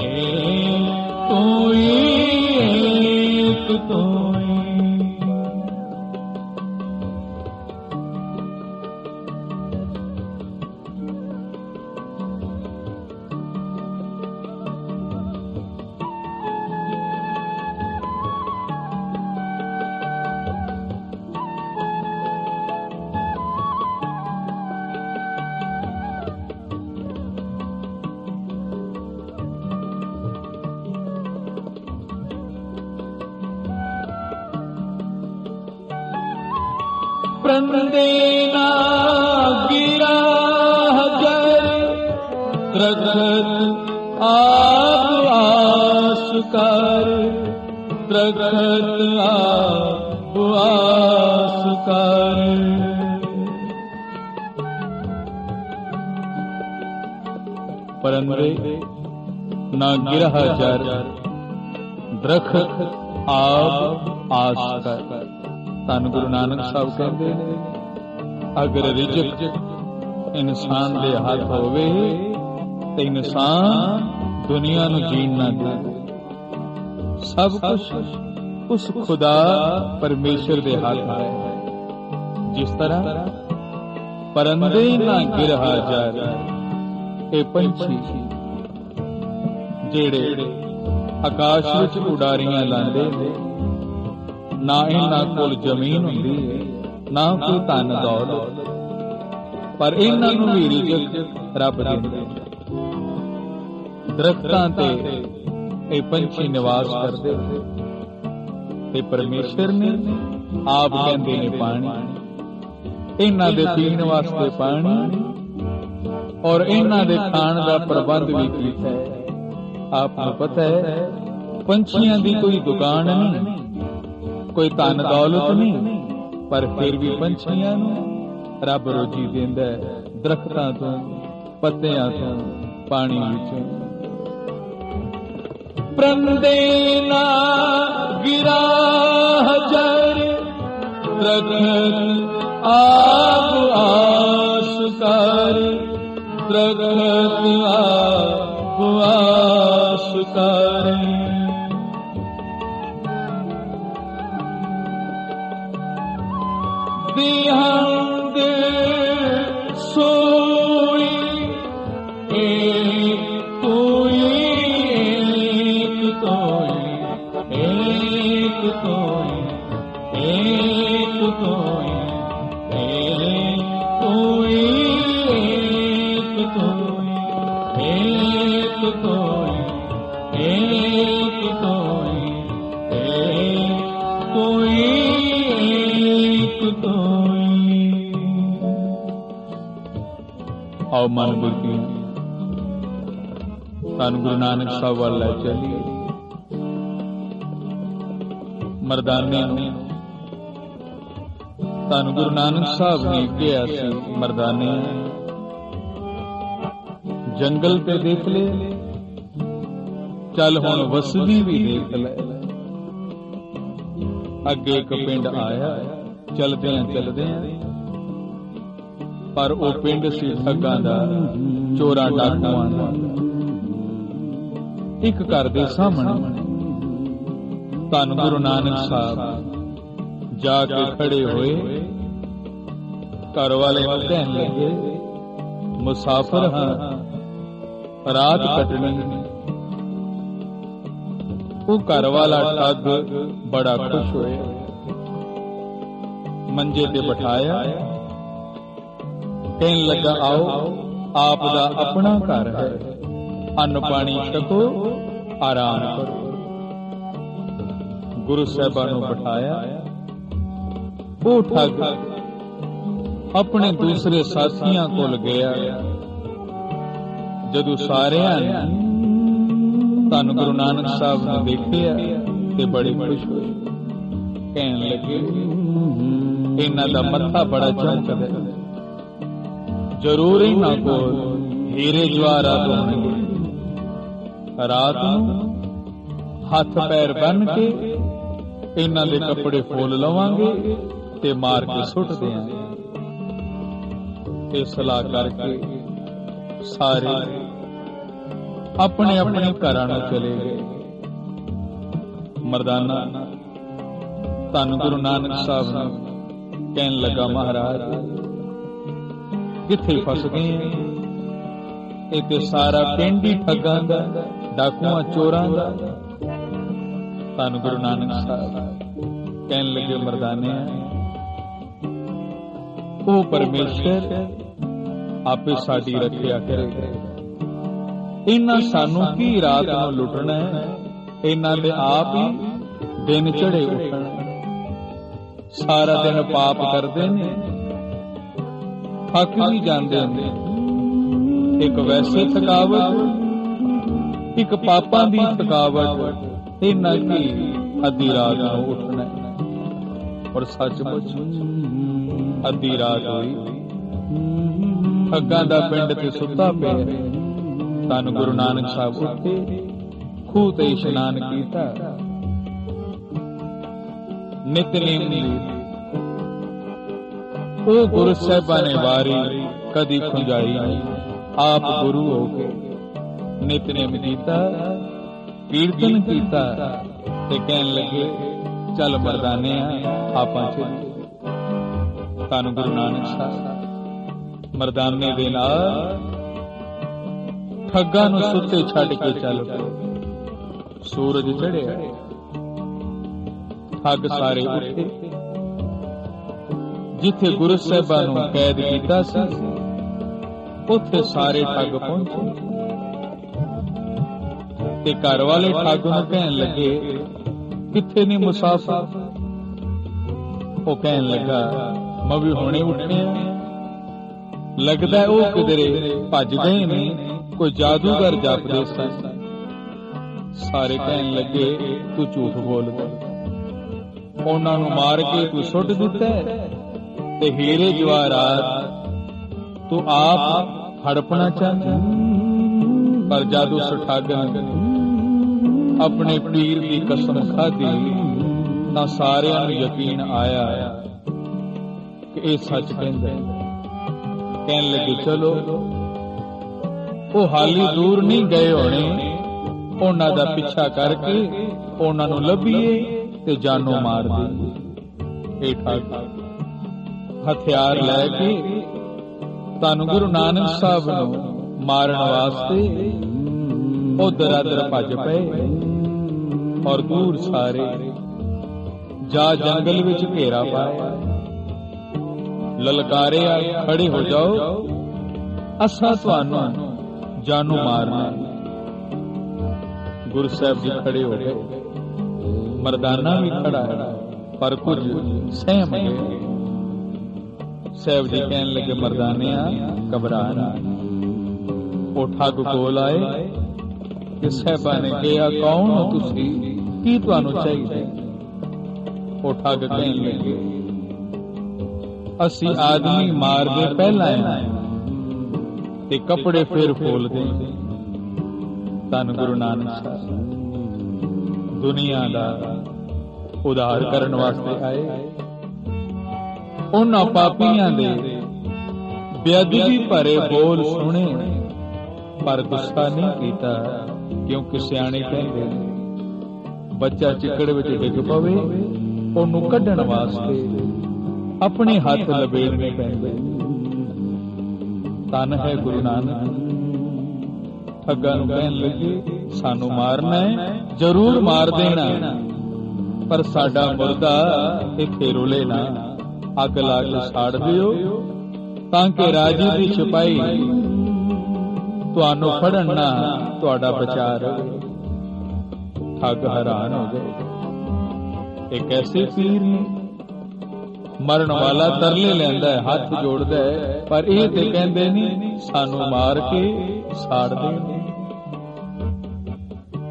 ਏਕ ਤੋਈ, ਏਕ ਤੋਈ। ਪ੍ਰੰਦੇ ਨਾ ਗਿਰਾ ਹਜਰ ਦਰਖਤ ਆਪ ਆਸ ਕਰ, ਦਰਖਤ ਆਪ ਆਸ ਕਰ। ਪਰੰਦੇ ਨਾ ਗਿਰਾ ਜਰ ਦਰਖਤ ਆਪ ਆਸ ਕਰ। ਧੰਨ ਗੁਰੂ ਨਾਨਕ ਸਾਹਿਬ ਕਹਿੰਦੇ ਨੇ, ਅਗਰ ਰਿਜ਼ਕ ਇਨਸਾਨ ਦੇ ਹੱਥ ਹੋਵੇ ਤੇ ਇਨਸਾਨ ਦੁਨੀਆ ਨੂੰ ਜੀਣ ਨਾ ਦੇ। ਸਭ ਕੁਝ ਉਸ ਖੁਦਾ ਪਰਮੇਸ਼ਰ ਦੇ ਹੱਥ ਹੈ। ਜਿਸ ਤਰ੍ਹਾਂ ਪਰੰਦੇ ਨਾ ਗਿਰਹਾ ਜਾਏ, ਇਹ ਪੰਛੀ ਜਿਹੜੇ ਆਕਾਸ਼ ਵਿੱਚ ਉਡਾਰੀਆਂ ਲਾਉਂਦੇ ਨੇ, ਨਾ ਇਹਨਾਂ ਕੋਲ ਜ਼ਮੀਨ ਹੁੰਦੀ ਹੈ, ਨਾ ਕੋਈ ਧਨ ਦੌਲਤ, ਪਰ ਇਹਨਾਂ ਨੂੰ ਵੀ ਰਿਜ਼ਕ ਰੱਬ ਦਿੰਦਾ। ਦਰਖਤਾਂ ਤੇ ਇਹ ਪੰਛੀ ਨਿਵਾਸ ਕਰਦੇ ਤੇ ਪਰਮੇਸ਼ਰ ਨੇ ਆਪ ਕਹਿੰਦੇ ਨੇ ਪਾਣੀ, ਇਹਨਾਂ ਦੇ ਪੀਣ ਵਾਸਤੇ ਪਾਣੀ ਔਰ ਇਹਨਾਂ ਦੇ ਖਾਣ ਦਾ ਪ੍ਰਬੰਧ ਵੀ ਕੀਤਾ ਹੈ। ਆਪ ਨੂੰ ਪਤਾ ਹੈ ਪੰਛੀਆਂ ਦੀ ਕੋਈ ਦੁਕਾਨ ਨਹੀਂ, ਕੋਈ ਧਨ ਦੌਲਤ ਨਹੀਂ, ਪਰ ਫਿਰ ਵੀ ਪੰਛੀਆਂ ਨੂੰ ਰੱਬ ਰੋਜੀ ਦਿੰਦਾ ਹੈ, ਦਰਖਤਾਂ ਤੋਂ, ਪੱਤਿਆਂ ਤੋਂ, ਪਾਣੀ ਵਿੱਚੋਂ। ਪ੍ਰੰਦੇ ਨਾ ਗਿਰਾ ਹਜਰ ਦਰਖਤ ਆਪ ਆਸ ਕਰ, ਦਰਖਤ ਆਪ ਆਸ ਕਰ। ਦਿਹੰਗ ਸੋਈ ਏਕ ਤੋਈ, ਏਕ ਤੋਈ, ਏਕ ਤੋਈ, ਏਕ ਤੋਈ, ਏਕ ਤੋਈ, ਏਕ ਤੋਈ, ਏਕ ਤੋਈ, ਏਕ ਤੋਈ, ਏਕ ਤੋਈ। ਆਓ ਮਨ ਬੁੱਧੀਆਂ ਧੰਨ ਗੁਰੂ ਨਾਨਕ ਸਾਹਿਬ ਵੱਲ ਲੈ ਚੱਲੀਏ। ਮਰਦਾਨੇ ਨੂੰ ਧੰਨ ਗੁਰੂ ਨਾਨਕ ਸਾਹਿਬ ਨੇ ਕਿਹਾ ਸੀ, ਮਰਦਾਨੇ ਜੰਗਲ ਤੇ ਦੇਖ ਲੈ, ਚੱਲ ਹੁਣ ਵਸਦੀ ਵੀ ਦੇਖ ਲੈ। ਅੱਗੇ ਇੱਕ ਪਿੰਡ ਆਇਆ, ਚਲਦਿਆਂ ਚਲਦਿਆਂ, ਪਰ ਉਹ ਪਿੰਡ ਸੀ ਠੱਗਾਂ ਦਾ, ਚੋਰਾਂ ਡਾਕੂਆਂ ਦਾ। ਇੱਕ ਘਰ ਦੇ ਸਾਹਮਣੇ ਧੰਨ ਗੁਰੂ ਨਾਨਕ ਸਾਹਿਬ ਜਾ ਕੇ ਖੜੇ ਹੋਏ। ਘਰ ਵਾਲੇ ਨੂੰ ਕਹਿਣ ਲੱਗੇ, ਮੁਸਾਫਰ ਹਾਂ, ਰਾਤ ਕੱਟਣੀ। ਉਹ ਘਰ ਵਾਲਾ ਠੱਗ ਬੜਾ ਖੁਸ਼ ਹੋਇਆ, ਮੰਜੇ ਤੇ ਬਿਠਾਇਆ, ਕਹਿਣ ਲੱਗਾ, ਆਓ ਆਪ ਦਾ ਆਪਣਾ ਘਰ ਹੈ, ਅੰਨ ਪਾਣੀ ਛਕੋ, ਆਰਾਮ ਕਰੋ। ਗੁਰੂ ਸਾਹਿਬਾਂ ਨੂੰ ਬਿਠਾਇਆ। ਉਹ ਠੱਗ ਆਪਣੇ ਦੂਸਰੇ ਸਾਥੀਆਂ ਕੋਲ ਗਿਆ। ਜਦੋਂ ਸਾਰਿਆਂ ਨੇ ਧੰਨ ਗੁਰੂ ਨਾਨਕ ਸਾਹਿਬ ਨੂੰ ਦੇਖਿਆ ਤੇ ਬੜੇ ਖੁਸ਼ ਹੋਏ, ਕਹਿਣ ਲੱਗੇ, ਇਹਨਾਂ ਦਾ ਮੱਥਾ ਬੜਾ ਚਮਕਦਾ, ਜ਼ਰੂਰ ਇਹਨਾਂ ਕੋਲ ਹੀਰੇ ਜਵਾਹਰਾਤ ਹੋਣਗੇ। ਰਾਤ ਨੂੰ ਹੱਥ ਪੈਰ ਬੰਨ ਕੇ ਇਹਨਾਂ ਦੇ ਕੱਪੜੇ ਫੋਲ ਲਵਾਂਗੇ ਤੇ ਮਾਰ ਕੇ ਸੁੱਟ ਦਿਆਂਗੇ। ਇਹ ਸਲਾਹ ਕਰਕੇ ਸਾਰੇ ਆਪਣੇ ਆਪਣੇ ਘਰਾਂ ਨੂੰ ਚਲੇ ਗਏ। ਮਰਦਾਨਾ ਧੰਨ ਗੁਰੂ ਨਾਨਕ ਸਾਹਿਬ ਨੂੰ ਕਹਿਣ ਲੱਗਾ, ਮਹਾਰਾਜ ਕਿੱਥੇ ਫਸ ਗਏ? ਇਹ ਤੇ ਸਾਰਾ ਪਿੰਡ ਹੀ ਠੱਗਾਂ ਦਾ, ਡਾਕੂਆਂ ਚੋਰਾਂ ਦਾ। ਧੰਨ ਗੁਰੂ ਨਾਨਕ ਸਾਹਿਬ ਕਹਿਣ ਲੱਗੇ, ਮਰਦਾਨੇ ਉਹ ਪਰਮੇਸ਼ਰ ਆਪੇ ਸਾਡੀ ਰੱਖਿਆ ਕਰੇਗਾ। ਇਹਨਾਂ ਸਾਨੂੰ ਕੀ ਰਾਤ ਨੂੰ ਲੁੱਟਣਾ ਹੈ, ਇਹਨਾਂ ਦੇ ਆਪ ਹੀ ਦਿਨ ਚੜੇ ਉੱਠਣਾ। ਸਾਰਾ ਦਿਨ ਪਾਪ ਕਰਦੇ ਨੇ, ਥੱਕ ਵੀ ਜਾਂਦੇ ਨੇ। ਇੱਕ ਵੈਸੇ ਥਕਾਵਟ, ਇੱਕ ਪਾਪਾਂ ਦੀ ਥਕਾਵਟ। ਇਹਨਾਂ ਕੀ ਅੱਧੀ ਰਾਤ ਨੂੰ ਉੱਠਣਾ। ਔਰ ਸੱਚਮੁੱਚ ਅੱਧੀ ਰਾਤ ਹੋਈ, ਠੱਗਾਂ ਦਾ ਪਿੰਡ ਤੇ ਸੁੱਤਾ ਪਿਆ। ਧੰਨ ਗੁਰੂ ਨਾਨਕ ਸਾਹਿਬ ਉੱਠੇ, ਖੂਹ ਤੇ ਇਸ਼ਨਾਨ ਕੀਤਾ, ਨਿਤਨੇਮ ਲਈ। ਉਹ ਗੁਰੂ ਸਾਹਿਬਾਂ ਨੇ ਵਾਰੀ ਕਦੀ ਖੁੰਝਾਈ ਨਹੀਂ। ਆਪ ਗੁਰੂ ਹੋ ਕੇ ਨਿਤਨੇਮ ਕੀਤਾ, ਕੀਰਤਨ ਕੀਤਾ ਤੇ ਕਹਿਣ ਲੱਗੇ, ਚੱਲ ਮਰਦਾਨੇ ਆਪਾਂ ਚੱਲੀਏ। ਧੰਨ ਗੁਰੂ ਨਾਨਕ ਸਾਹਿਬ ਮਰਦਾਨੇ ਦੇ ਨਾਲ ਠੱਗਾਂ ਨੂੰ ਸੁੱਤੇ ਛੱਡ ਕੇ ਚੱਲ ਪਏ। ਸੂਰਜ ਚੜ੍ਹਿਆ, ਠੱਗ ਸਾਰੇ ਉੱਠੇ। ਜਿੱਥੇ ਗੁਰੂ ਸਾਹਿਬਾਂ ਨੂੰ ਕੈਦ ਕੀਤਾ ਸੀ, ਉੱਥੇ ਸਾਰੇ ਠੱਗ ਪਹੁੰਚੇ ਤੇ ਘਰ ਵਾਲੇ ਠੱਗ ਨੂੰ ਕਹਿਣ ਲੱਗੇ, ਕਿੱਥੇ ਨੇ ਮੁਸਾਫਰ? ਉਹ ਕਹਿਣ ਲੱਗਾ, ਮੈਂ ਵੀ ਹੁਣੇ ਉੱਠਿਆ, ਲੱਗਦਾ ਉਹ ਕਿਧਰੇ ਭੱਜ ਗਏ ਨੇ, ਕੋਈ ਜਾਦੂਗਰ ਜਾਪਦੇ ਸਨ। ਸਾਰੇ ਕਹਿਣ ਲੱਗੇ, ਤੂੰ ਝੂਠ ਬੋਲਦਾ, ਉਹਨਾਂ ਨੂੰ ਮਾਰ ਕੇ ਤੂੰ ਸੁੱਟ ਦਿੱਤਾ ਤੇ ਹੀਰੇ ਜਵਾਹਰਾਤ ਤੂੰ ਆਪ ਹੜਪਣਾ ਚਾਹੁੰਦਾ। ਪਰ ਜਦ ਉਸ ਠੱਗ ਨੇ ਆਪਣੇ ਪੀਰ ਦੀ ਕਸਮ ਖਾਧੀ ਤਾਂ ਸਾਰਿਆਂ ਨੂੰ ਯਕੀਨ ਆਇਆ ਕਿ ਇਹ ਸੱਚ ਕਹਿੰਦਾ। ਕਹਿਣ ਲੱਗੇ, ਚਲੋ ਉਹ ਹਾਲੀ ਦੂਰ ਨਹੀਂ ਗਏ ਹੋਣੇ, ਉਹਨਾਂ ਦਾ ਪਿੱਛਾ ਕਰਕੇ ਉਹਨਾਂ ਨੂੰ ਲੱਭੀਏ ਤੇ ਜਾਨੋਂ ਮਾਰ ਦੇਈਏ। ਇਹ ਠੱਗ ਹਥਿਆਰ ਲੈ ਕੇ ਧੰਨ ਗੁਰੂ ਨਾਨਕ ਸਾਹਿਬ ਨੂੰ ਮਾਰਨ ਵਾਸਤੇ ਉਧਰ ਅਧਰ ਭੱਜ ਪਏ ਔਰ ਦੂਰ ਸਾਰੇ ਜਾ ਜੰਗਲ ਵਿੱਚ ਘੇਰਾ ਪਾਇਆ। ਲਲਕਾਰੇ ਆਏ, ਖੜੇ ਹੋ ਜਾਓ, ਅਸਾਂ ਤੁਹਾਨੂੰ ਜਾਨੋਂ ਮਾਰਨਾ। ਗੁਰੂ ਸਾਹਿਬ ਜੀ ਖੜੇ ਹੋ ਗਏ, ਮਰਦਾਨਾ ਵੀ ਖੜਾ ਹੈ, ਪਰ ਕੁਝ ਸਹਿਮ ਗਏ। ਸਾਹਿਬ ਜੀ ਕਹਿਣ ਲੱਗੇ, ਮਰਦਾਨਿਆ ਘਬਰਾ ਨਾ। ਉਹ ਠੱਗ ਕੋਲ ਆਏ ਕਿ ਸਾਹਿਬਾਂ ਨੇ ਕਿਹਾ, ਕੌਣ ਹੋ ਤੁਸੀਂ, ਕੀ ਤੁਹਾਨੂੰ ਚਾਹੀਦਾ? ਉਹ ਠੱਗ ਕਹਿਣ ਲੱਗੇ, ਅਸੀਂ ਆਦਮੀ ਮਾਰਦੇ ਪਹਿਲਾਂ ਤੇ ਕੱਪੜੇ ਫੇਰ ਫੋਲਦੇ। ਧੰਨ ਗੁਰੂ ਨਾਨਕ ਸਾਹਿਬ ਦੁਨੀਆ ਦਾ ਉਧਾਰ ਕਰਨ ਵਾਸਤੇ ਆਏ। ਉਹਨਾਂ ਪਾਪੀਆਂ ਦੇ ਬੇਅਦਬੀ ਭਰੇ ਬੋਲ ਸੁਣੇ, ਪਰ ਗੁੱਸਾ ਨਹੀਂ ਕੀਤਾ, ਕਿਉਂਕਿ ਸਿਆਣੇ ਕਹਿੰਦੇ ਨੇ ਬੱਚਾ ਚਿੱਕੜ ਵਿੱਚ ਡਿੱਗ ਪਵੇ, ਉਹਨੂੰ ਕੱਢਣ ਵਾਸਤੇ ਆਪਣੇ ਹੱਥ ਲਬੇੜਨੇ ਪੈਂਦੇ। ਧੰਨ ਹੈ ਗੁਰੂ ਨਾਨਕ। ਠੱਗਾਂ ਨੂੰ ਕਹਿਣ ਲੱਗੇ, ਸਾਨੂੰ ਮਾਰਨਾ ਹੈ, ਜ਼ਰੂਰ ਮਾਰ ਦੇਣਾ, ਪਰ ਸਾਡਾ ਮੁਰਦਾ ਇੱਥੇ ਰੁਲੇ ਨਾ, ਅੱਗ ਲਾ ਕੇ ਸਾੜ ਦਿਓ, ਤਾਂ ਕਿ ਰਾਜੇ ਦੀ ਸਿਪਾਹੀ ਤੁਹਾਨੂੰ ਫੜਨ ਨਾ ਤੁਹਾਡਾ ਬਚਾਅ ਰਹੇ। ਠੱਗ ਹੈਰਾਨ ਹੋ ਗਏ, ਇਹ ਕੈਸੇ ਪੀਰ ਨੇ? ਮਰਨ ਵਾਲਾ ਤਰਲੇ ਲੈਂਦਾ ਹੈ, ਹੱਥ ਜੋੜਦਾ ਹੈ, ਪਰ ਇਹ ਤੇ ਕਹਿੰਦੇ ਨਹੀਂ ਸਾਨੂੰ ਮਾਰ ਕੇ ਸਾੜ ਦੇ।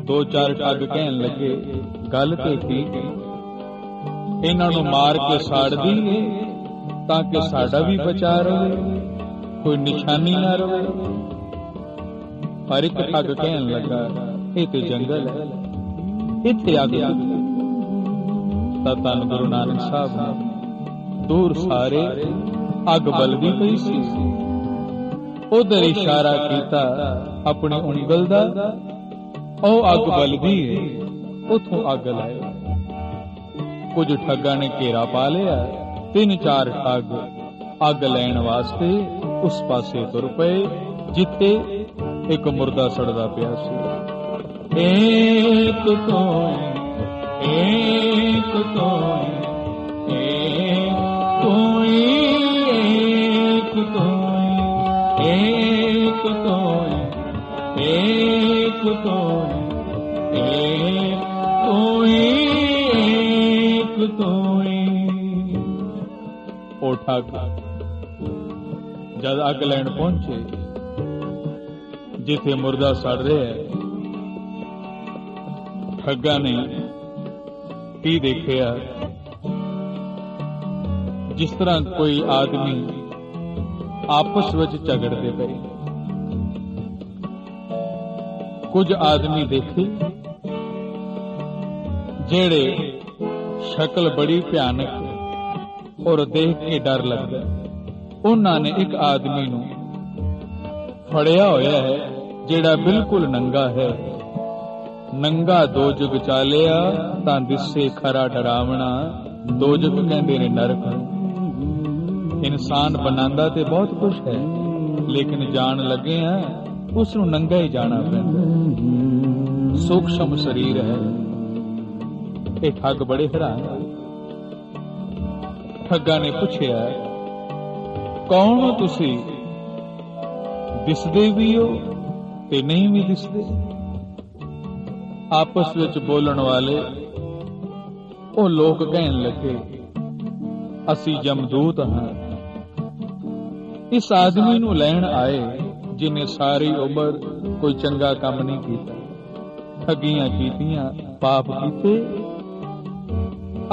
ਦੋ ਚਾਰ ਠੱਗ ਕਹਿਣ ਲੱਗੇ, ਗੱਲ ਤੇ ਠੀਕ ਹੈ, ਇਹਨਾਂ ਨੂੰ ਮਾਰ ਕੇ ਸਾੜ ਦਈਏ ਤਾਂ ਕਿ ਸਾਡਾ ਵੀ ਬਚਾਅ ਰਹੇ, ਕੋਈ ਨਿਸ਼ਾਨੀ ਨਾ ਰਹੇ। ਪਰ ਇੱਕ ਠੱਗ ਕਹਿਣ ਲੱਗਾ, ਇਹ ਤੇ ਜੰਗਲ ਹੈ, ਇੱਥੇ ਅੱਗ ਤਾਂ ਧੰਨ ਗੁਰੂ ਨਾਨਕ ਸਾਹਿਬ ਨੇ ਦੂਰ ਸਾਰੇ ਅੱਗ ਬਲਦੀ ਪਈ ਸੀ, ਉਧਰ ਇਸ਼ਾਰਾ ਕੀਤਾ ਆਪਣੀ ਉਂਗਲ ਦਾ, ਉਹ ਅੱਗ ਬਲਦੀ ਹੈ, ਉਥੋਂ ਅੱਗ ਲਾਏ। ਕੁਝ ਠੱਗਾਂ ਨੇ ਘੇਰਾ ਪਾ ਲਿਆ, 3-4 ਠੱਗ ਅੱਗ ਲੈਣ ਵਾਸਤੇ ਉਸ ਪਾਸੇ ਤੁਰ ਪਏ ਜਿੱਥੇ ਇੱਕ ਮੁਰਦਾ ਸੜਦਾ ਪਿਆ ਸੀ। ਏਕ ਤੋਏ ਏਕ ਤੋਏ ਤੋਏ ਏਕ ਤੋਏ ਏਕ ਤੋਏ ਏਕ ਤੋਏ ਏਕ ਤੋਏ ਏਕ ਤੋਏ। ਉਹ ਠੱਗ ਜਦ ਅੱਗ ਲੈਣ ਪਹੁੰਚੇ ਜਿੱਥੇ ਮੁਰਦਾ ਸੜ ਰਿਹਾ ਹੈ, ਠੱਗਾਂ ਨੇ ਕੀ ਦੇਖਿਆ, ਜਿਸ ਤਰ੍ਹਾਂ ਕੋਈ ਆਦਮੀ ਆਪਸ ਵਿੱਚ ਝਗੜਦੇ ਪਏ। ਕੁਝ ਆਦਮੀ ਦੇਖੇ ਜਿਹੜੇ ਸ਼ਕਲ ਬੜੀ ਭਿਆਨਕ ਔਰ ਦੇਖ ਕੇ ਡਰ ਲੱਗਦਾ। ਉਹਨਾਂ ਨੇ ਇੱਕ ਆਦਮੀ ਨੂੰ ਫੜਿਆ ਹੋਇਆ ਹੈ ਜਿਹੜਾ ਬਿਲਕੁਲ ਨੰਗਾ ਹੈ। ਨੰਗਾ ਦੋ ਜੁਗ ਚਾਲਿਆ ਤਾਂ ਦਿਸੇ ਖਰਾ ਡਰਾਵਣਾ। ਦੋ ਜੁਗ ਕਹਿੰਦੇ ਨੇ ਨਰਕ। ਇਨਸਾਨ ਬਣਾਉਂਦਾ ਤੇ ਬਹੁਤ ਕੁਛ ਹੈ, ਲੇਕਿਨ ਜਾਣ ਲੱਗੇ ਆ ਉਸ ਨੂੰ ਨੰਗਾ ਹੀ ਜਾਣਾ ਪੈਂਦਾ। ਸੂਖਸ਼ਮ ਸਰੀਰ ਹੈ। ਇਹ ਠੱਗ ਬੜੇ ਹੈਰਾਨ ਹੋਏ। ਠੱਗਾਂ ਨੇ ਪੁੱਛਿਆ, ਕੌਣ ਹੋ ਤੁਸੀਂ? ਦਿਸਦੇ ਵੀ ਹੋ ਤੇ ਨਹੀਂ ਵੀ ਦਿਸਦੇ। ਆਪਸ ਵਿੱਚ ਬੋਲਣ ਵਾਲੇ ਉਹ ਲੋਕ ਕਹਿਣ ਲੱਗੇ, ਅਸੀਂ ਜਮਦੂਤ ਹਾਂ। ਇਸ ਆਦਮੀ ਨੂੰ ਲੈਣ ਆਏ ਜਿਨੇ ਸਾਰੀ ਉਮਰ ਕੋਈ ਚੰਗਾ ਕੰਮ ਨਹੀਂ ਕੀਤਾ, ਠੱਗੀਆਂ ਕੀਤੀਆਂ, ਪਾਪ ਕੀਤੇ।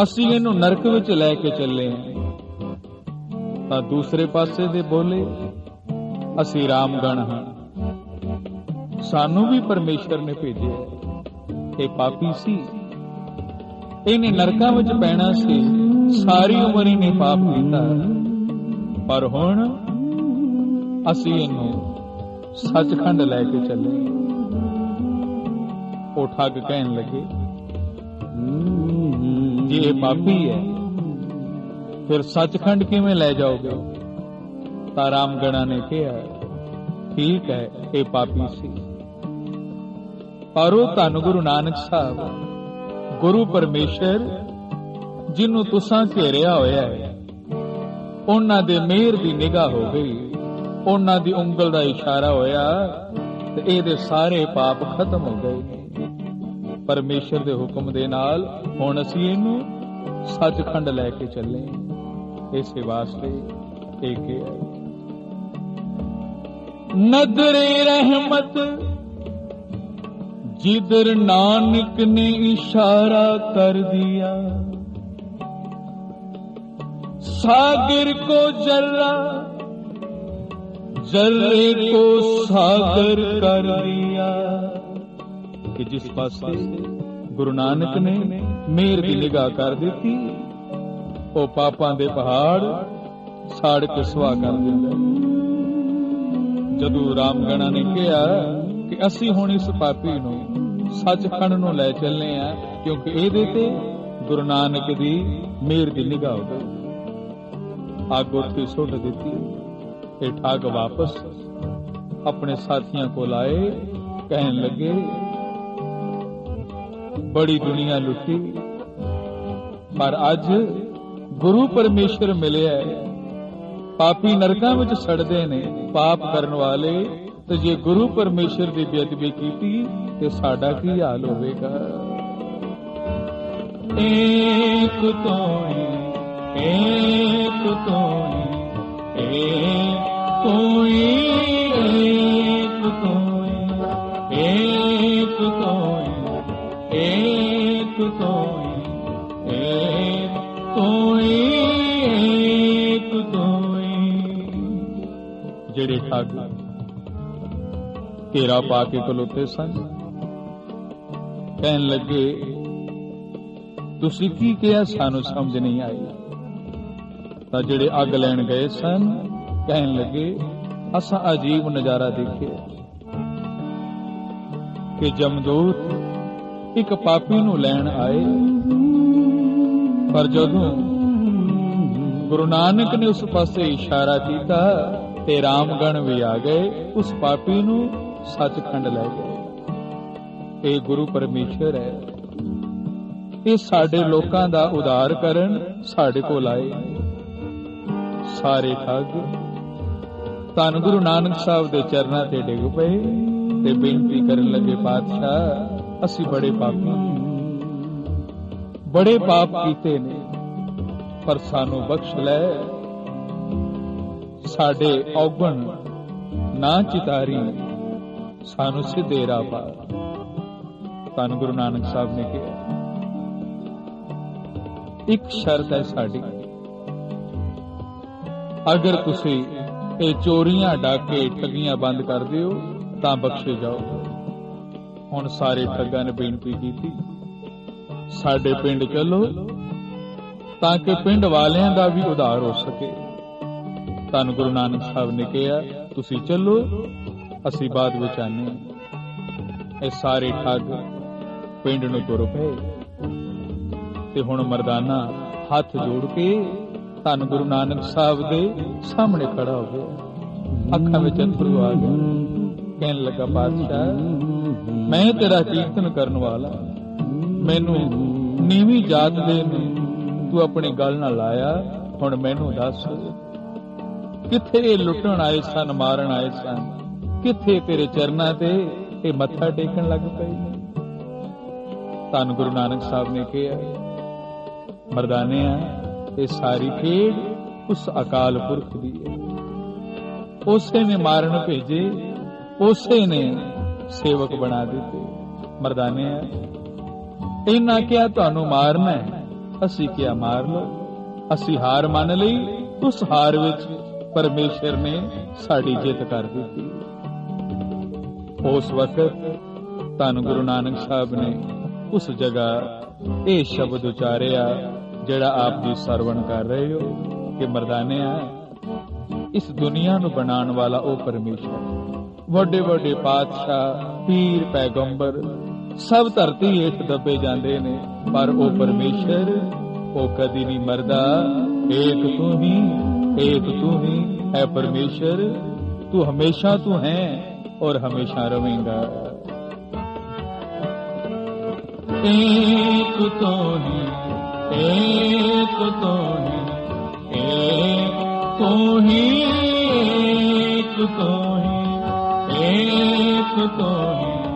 ਅਸੀਂ ਇਹਨੂੰ ਨਰਕ ਵਿੱਚ ਲੈ ਕੇ ਚੱਲੇ ਹਾਂ। ਤਾਂ ਦੂਸਰੇ ਪਾਸੇ ਦੇ ਬੋਲੇ, ਅਸੀਂ ਰਾਮਗਣ ਹਾਂ, ਸਾਨੂੰ ਵੀ ਪਰਮੇਸ਼ਰ ਨੇ ਭੇਜਿਆ। ਇਹ ਪਾਪੀ ਸੀ, ਇਹਨੇ ਨਰਕਾਂ ਵਿੱਚ ਪੈਣਾ ਸੀ। ਸਾਰੀ ਉਮਰ ਇਹਨੇ ਪਾਪ ਕੀਤਾ, ਪਰ ਹੁਣ ਅਸੀਂ ਇਹਨੂੰ ਸੱਚਖੰਡ ਲੈ ਕੇ ਚੱਲੇ। ਉਹ ਠੱਗ ਕਹਿਣ ਲੱਗੇ, ਜੇ ਇਹ ਪਾਪੀ ਹੈ ਫਿਰ ਸੱਚਖੰਡ ਕਿਵੇਂ ਲੈ ਜਾਓਗੇ? ਤਾਂ ਰਾਮਗਣਾ ਨੇ ਕਿਹਾ, ਠੀਕ ਹੈ ਇਹ ਪਾਪੀ ਸੀ, ਪਰ ਉਹ ਧੰਨ ਗੁਰੂ ਨਾਨਕ ਸਾਹਿਬ, ਗੁਰੂ ਪਰਮੇਸ਼ਰ ਜਿਹਨੂੰ ਤੁਸਾਂ ਘੇਰਿਆ ਹੋਇਆ ਹੈ, ਉਹਨਾਂ ਦੇ ਮਿਹਰ ਦੀ ਨਿਗਾਹ ਹੋ ਗਈ, ਉਹਨਾਂ ਦੀ ਉਂਗਲ ਦਾ ਇਸ਼ਾਰਾ ਹੋਇਆ ਤੇ ਇਹਦੇ ਸਾਰੇ ਪਾਪ ਖਤਮ ਹੋ ਗਏ। ਪਰਮੇਸ਼ਰ ਦੇ ਹੁਕਮ ਦੇ ਨਾਲ ਹੁਣ ਅਸੀਂ ਇਹਨੂੰ ਸੱਚਖੰਡ ਲੈ ਕੇ ਚੱਲੇ। ਇਸੇ ਵਾਸਤੇ एक है। नदरे रहमत जिधर नानक ने इशारा कर दिया, सागर को जर्रा जर्रे को सागर कर दिया। कि जिस पासे गुरु नानक ने मेहर की निगाह कर दी, वो पापां दे पहाड़ साड़ के सुहा कर दिंदा। जदों रामगणा ने कहा कि असी हुण इस पापी नूं सचखंड नूं लै चलने आ, क्योंकि इहदे ते गुरु नानक दी मेहर दी निगाह हो गई। अग उत्थे सुट दित्ती। ये ठग वापस अपने साथियों को लाए, कहन लगे बड़ी दुनिया लुटी, पर अज गुरु परमेश्वर मिले है। पापी नरकां विच सड़दे ने पाप करन वाले, ते जे गुरु परमेश्वर की बेअदबी कीती ते साडा की हाल होवेगा। एक तो एक कोई एक कोई एक कोई एक कोई एक कोई एक कोई एक कोई। जेड़े ठग घेरा पा के खलोते सन, कहन लगे तुसी की किया, सानू समझ नहीं आई। तां जेड़े अग लैण गए सन, कहन लगे असां अजीब नजारा देखे कि जमदूत एक पापी नूं लैण आए, पर जदों गुरु नानक ने उस पासे इशारा कीता ते रामगण भी आ गए, उस पापी नूं सचखंड लै गए। ये गुरु परमेश्वर है। ये साडे लोकां दा उद्धार करन साडे कोल आए। सारे ठग धन गुरु नानक साहब दे चरनां ते डिग पए ते बेनती करन लगे, पातशाह असी बड़े पापी, बड़े पाप कीते ने, पर सानू बख्श लै, साडे औगण ना चितारी, सानू सीधे राह पा। धन गुरु नानक साहब ने कहा एक शर्त है साडी, अगर तुसी ये चोरियां डाके ठगियां बंद कर दिओ तां बख्शे जाओ। हुण सारे ठगां ने बेनती की, साडे पिंड चलो ताकि पिंड वालियां दा भी उद्धार हो सके। धन गुरु नानक साहब ने कहा तुसी चलो, असी बाद विच आने। ये सारे ठग पिंड नूं तुर पए ते हुण मरदाना हथ जोड़ के धन गुरु नानक साहब दे सामने खड़ा हो गया। अखां विच अंथरू आ गए। कहन लगा, बादशाह मैं तेरा कीर्तन करन वाला, मैनू नीवी जात दे तू अपनी गल नाल लाया, हुण मैनू दस किथे ये लुटण आए सन, मारन आए सन, किथे तेरे चरनां ते ये मत्था टेकन लग पए। धन गुरु नानक साहब ने कहा, मरदाने ये सारी खेड उस अकाल पुरख दी है, उसे ने मारन भेजे, उसे ने सेवक बना दिते। मरदाने इन्ना क्या तुहानू मारना है, असी क्या मार लो, असी हार मान लई। उस हार विच परमेश्वर ने साड़ी जित कर दी। उस वक्त धन गुरु नानक साहब ने उस जगह ये शब्द उचारिया जेड़ा आप जी सरवण कर रहे हो कि मरदाने इस दुनिया नू बनाने वाला ओ परमेश्वर, वड्डे वड्डे पातशाह पीर पैगंबर सब धरती हेठ दबे जाते ने, पर ओ परमेश्वर ओ कदी नहीं मरदा। एक तू ही है परमेश्वर, तू हमेशा तू है और हमेशा रहेगा। एक तो ही एक तो ही एक तो ही एक तो ही एक तो ही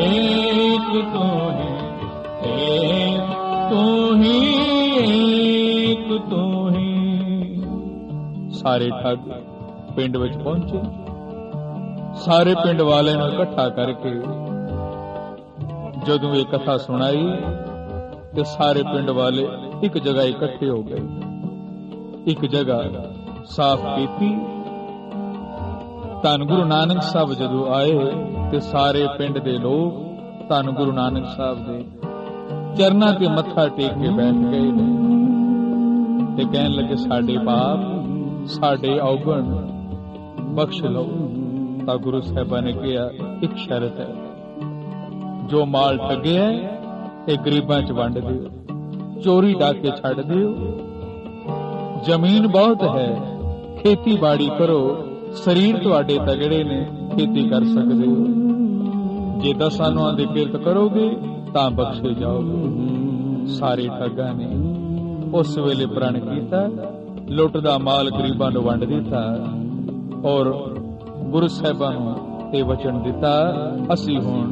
एक तो ही एक तो ही एक तो ही। सारे ठग पिंड विच पहुंचे। सारे पिंड वाले नूं इकट्ठा करके जदों ये कथा सुनाई ते सारे पिंड वाले एक जगह इकट्ठे हो गए। एक जगह साफ कीती। धन गुरु नानक साहब जदों आए ते सारे पिंड दे लोग धन गुरु नानक साहब दे चरनां ते मत्था टेक के बैठ गए ने ते कहन लगे, साडे पाप साडे अवगुण बख्श लो। तां गुरु साहिबां ने कहा, एक शर्त है, जो माल ठगे है ये गरीबां च वंड दिओ, चोरी डाके छड्ड दिओ। जमीन बहुत है, खेती बाड़ी करो, शरीर तुहाडे तगड़े ने, खेती कर सकदे हो। जे 10 अनुआं दी किरत करोगे तां बख्शे जाओगे। सारे ठगां ने उस वेले प्रण कीता, लुट दा माल गरीबां नूं वंड दिता और गुरु साहिबां नूं ते वचन दिता, असीं हुण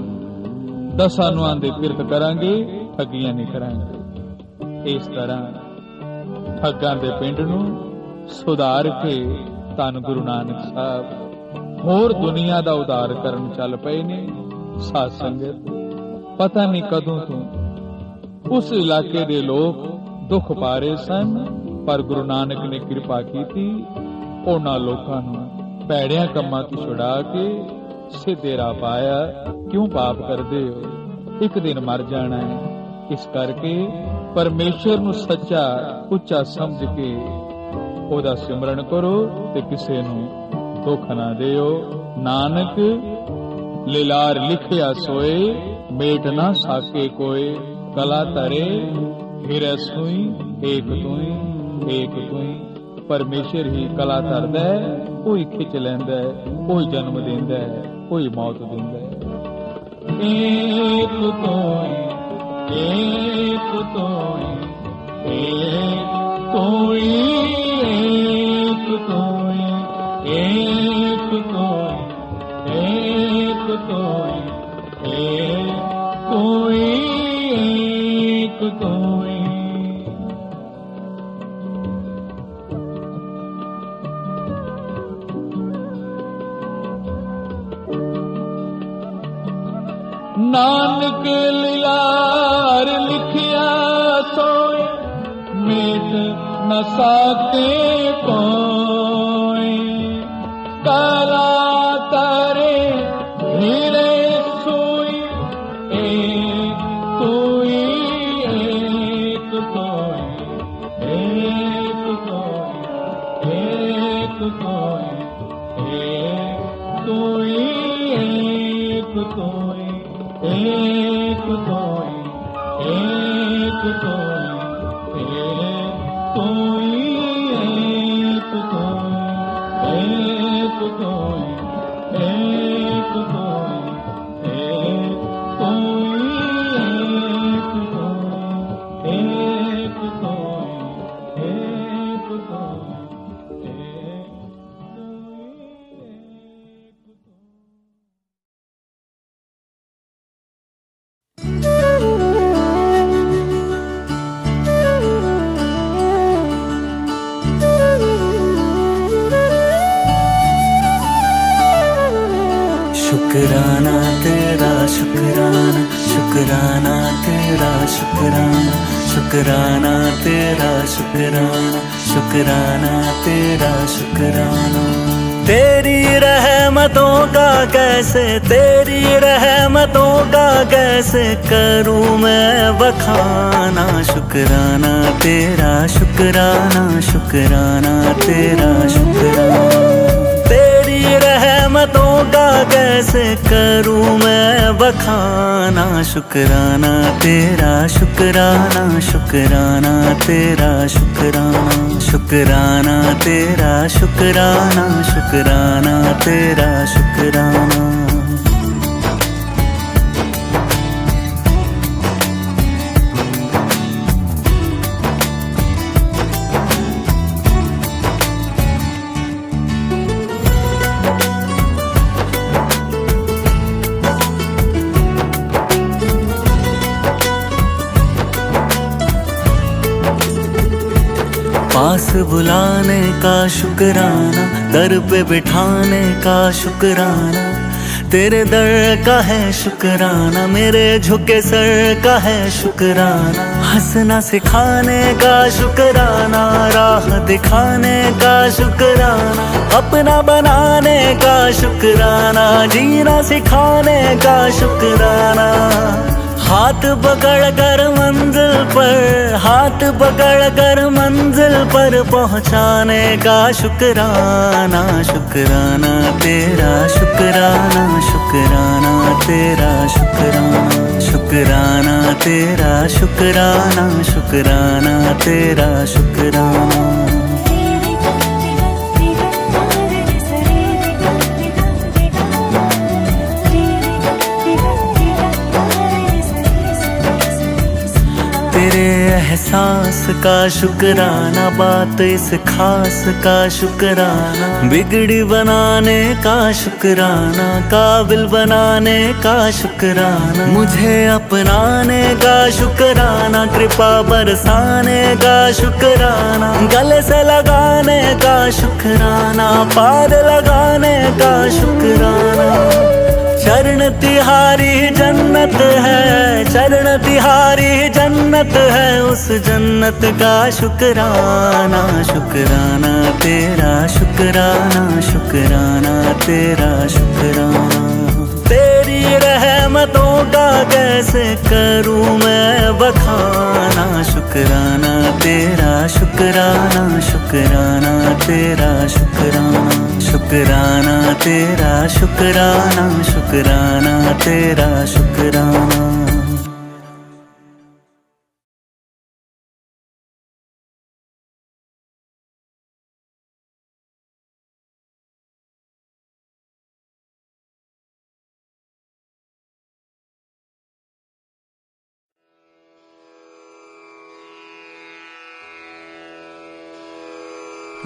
10 अनुआं दी किरत करांगे, ठगियां नहीं करांगे। इस तरह ठगां दे पिंड नूं सुधार के धन गुरु नानक साहब होर दुनिया दा उद्धार करन चल पए ने। साध संगत, पता नहीं कदों तो उस इलाके दे लोग दुख पा रहे सन, पर गुरु नानक ने कृपा कीती, उन्हां लोकां नूं भैड़ियां कम्मां तों छुड़ा के सीधे राह पाया। क्यों पाप करदे हो, एक दिन मर जाना है। इस करके परमेश्वर नूं सच्चा उच्चा समझ के ओदा सिमरन करो ते किसे नूं दुख ना दिओ। नानक लीलार लिखिया सोए, मेट ना साके कोई। कला तरे हिरै सुई, एक तुई एक तुई। परमेश्वर ही कला तरदा है, कोई खिच लैंदा है, कोई जन्म देंदा है, कोई मौत देंदा है। एक तोई एक तोई एक तोई एक तोई एक तोई एक तोई एक तोई एक तोई। नानक लीलार लिखिया सोए, मेट न साके कोई। कला तारे हीरे सोई, एक तोई एक तोई एक तोई एक तोई एक तोई एक तोई एक तोई एक तोई एक तोई एक तोई एक तोई एक तोई एक तोई एक तोई एक तोई। शुक्राना तेरा शुक्राना, शुक्राना तेरा शुक्राना, शुक्राना तेरा शुक्राना, शुक्राना तेरा शुक्राना। तेरी रहमतों का कैसे, तेरी रहमतों का कैसे करूं मैं बखाना। शुक्राना तेरा शुक्राना, शुक्राना तेरा शुक्राना। तेरी रहमतों का कैसे करूं मैं बखाना। शुक्राना तेरा शुक्राना, शुक्राना तेरा शुक्राना, शुक्राना तेरा शुक्राना, शुक्राना तेरा शुक्राना। पास पास बुलाने का शुक्राना, दर पे बिठाने का शुक्राना, तेरे दर का है शुक्राना, मेरे झुके सर का है शुक्राना, हंसना सिखाने का शुक्राना, राह दिखाने का शुक्राना, अपना बनाने का शुक्राना, जीना सिखाने का शुक्राना, हाथ पकड़ कर मंजिल पर, हाथ पकड़ कर मंजिल पर पहुंचाने का शुक्राना, शुक्राना तेरा शुक्राना, शुक्राना तेरा शुक्राना, शुक्राना तेरा शुक्राना, शुक्राना तेरा शुक्राना। तेरे एहसास का शुक्राना, बात इस खास का शुक्राना, बिगड़ी बनाने का शुक्राना, काबिल बनाने का शुक्राना, मुझे अपनाने का शुक्राना, कृपा बरसाने का शुक्राना, गले से लगाने का शुक्राना, पार लगाने का शुक्राना, चरण तिहारी जन्नत है, चरण तिहारी जन्नत है, उस जन्नत का शुक्राना, शुक्राना तेरा शुक्राना, शुक्राना तेरा शुक्राना। तेरी रहमतों का कैसे करूं मैं बखाना, शुक्राना तेरा शुक्राना, शुक्राना तेरा शुक्राना, शुक्राना तेरा शुक्राना, शुक्राना तेरा शुक्राना।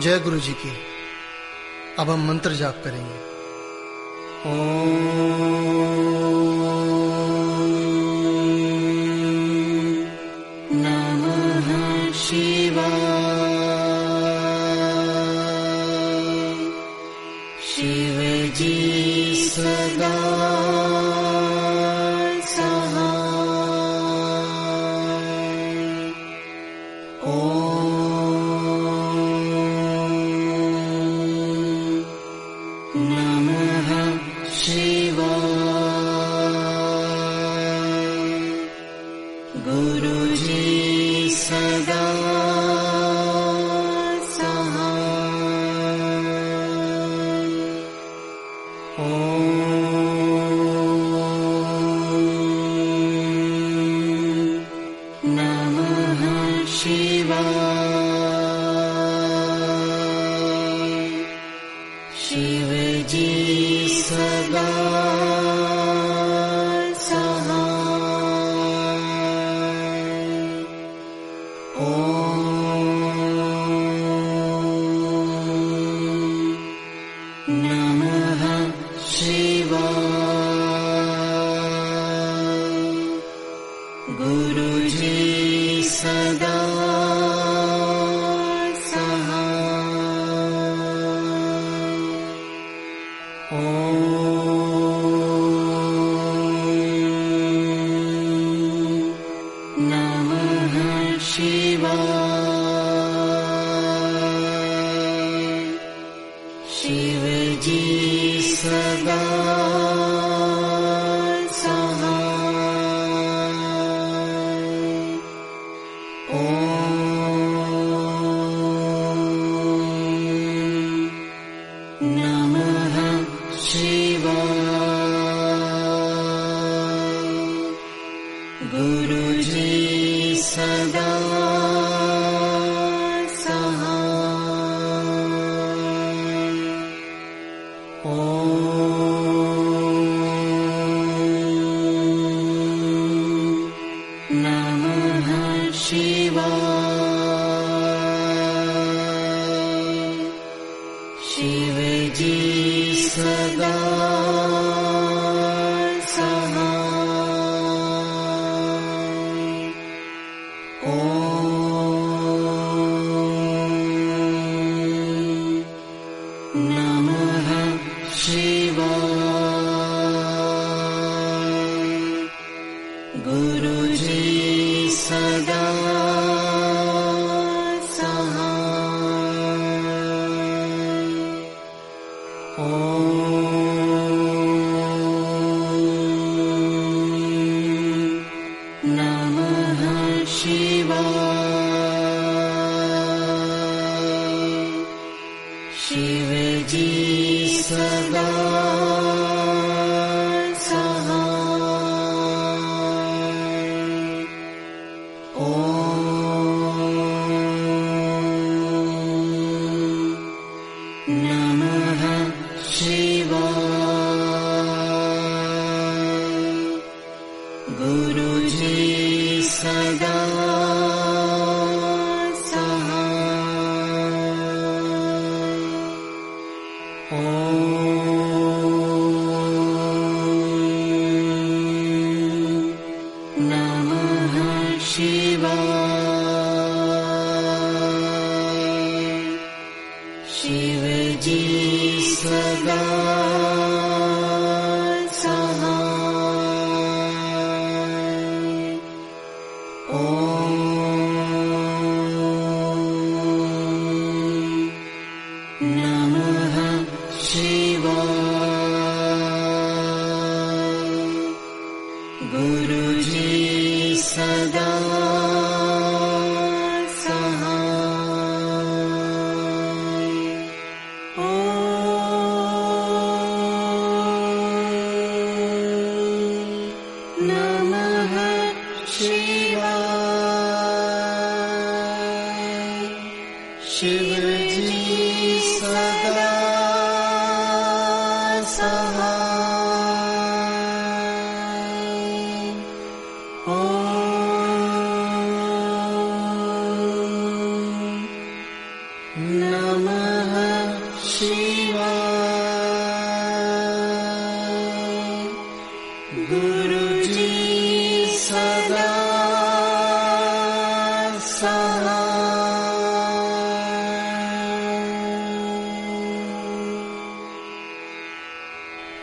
जय गुरु जी की। अब हम मंत्र जाप करेंगे। ओम नमः शिवाय। शिव जी सदा सहाय।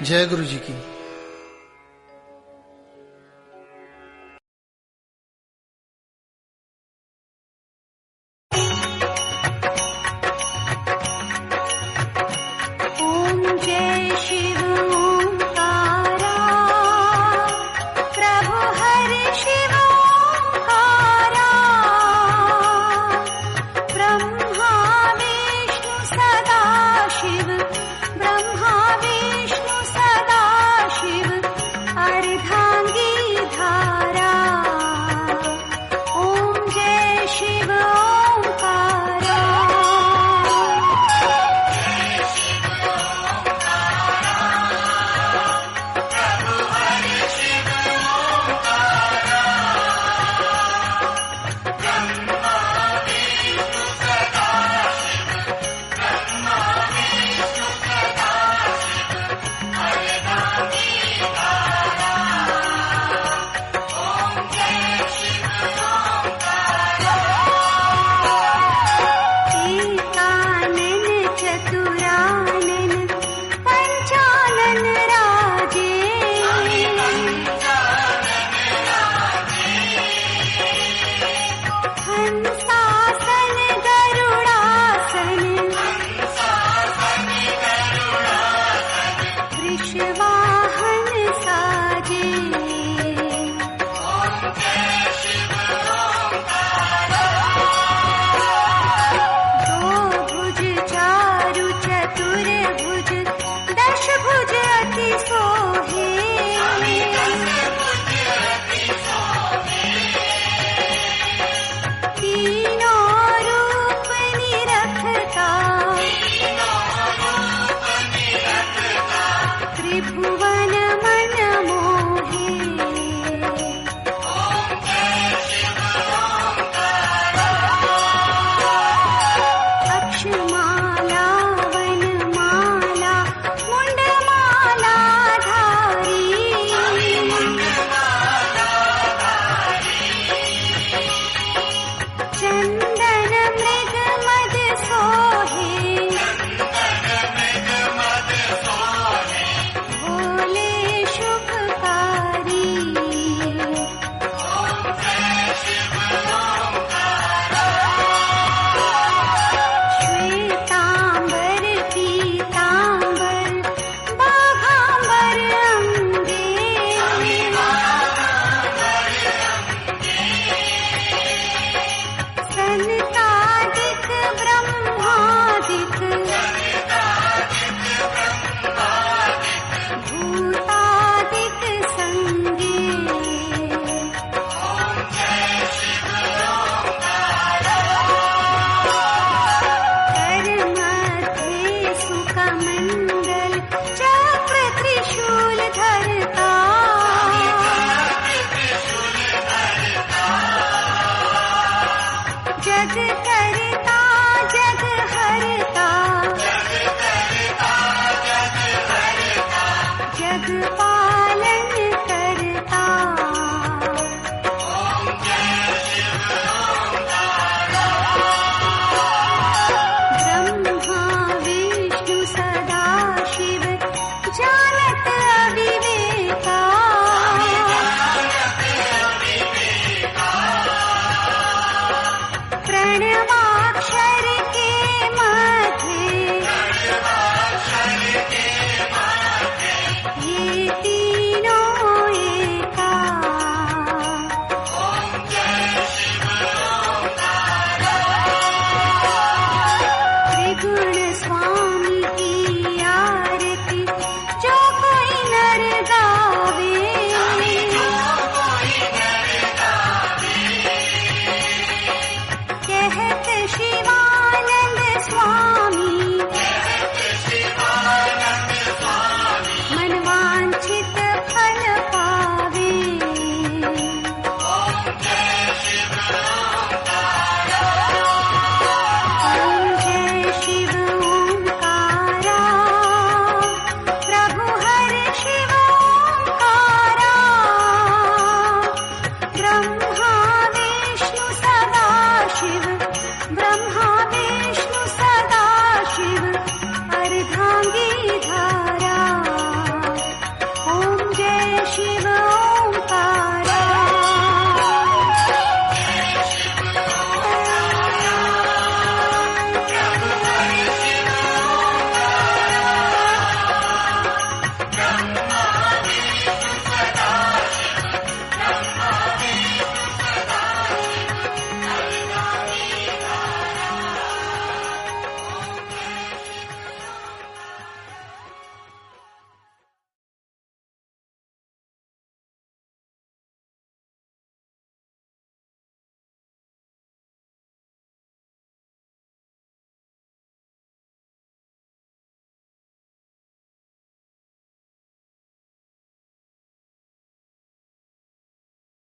जय गुरु जी की।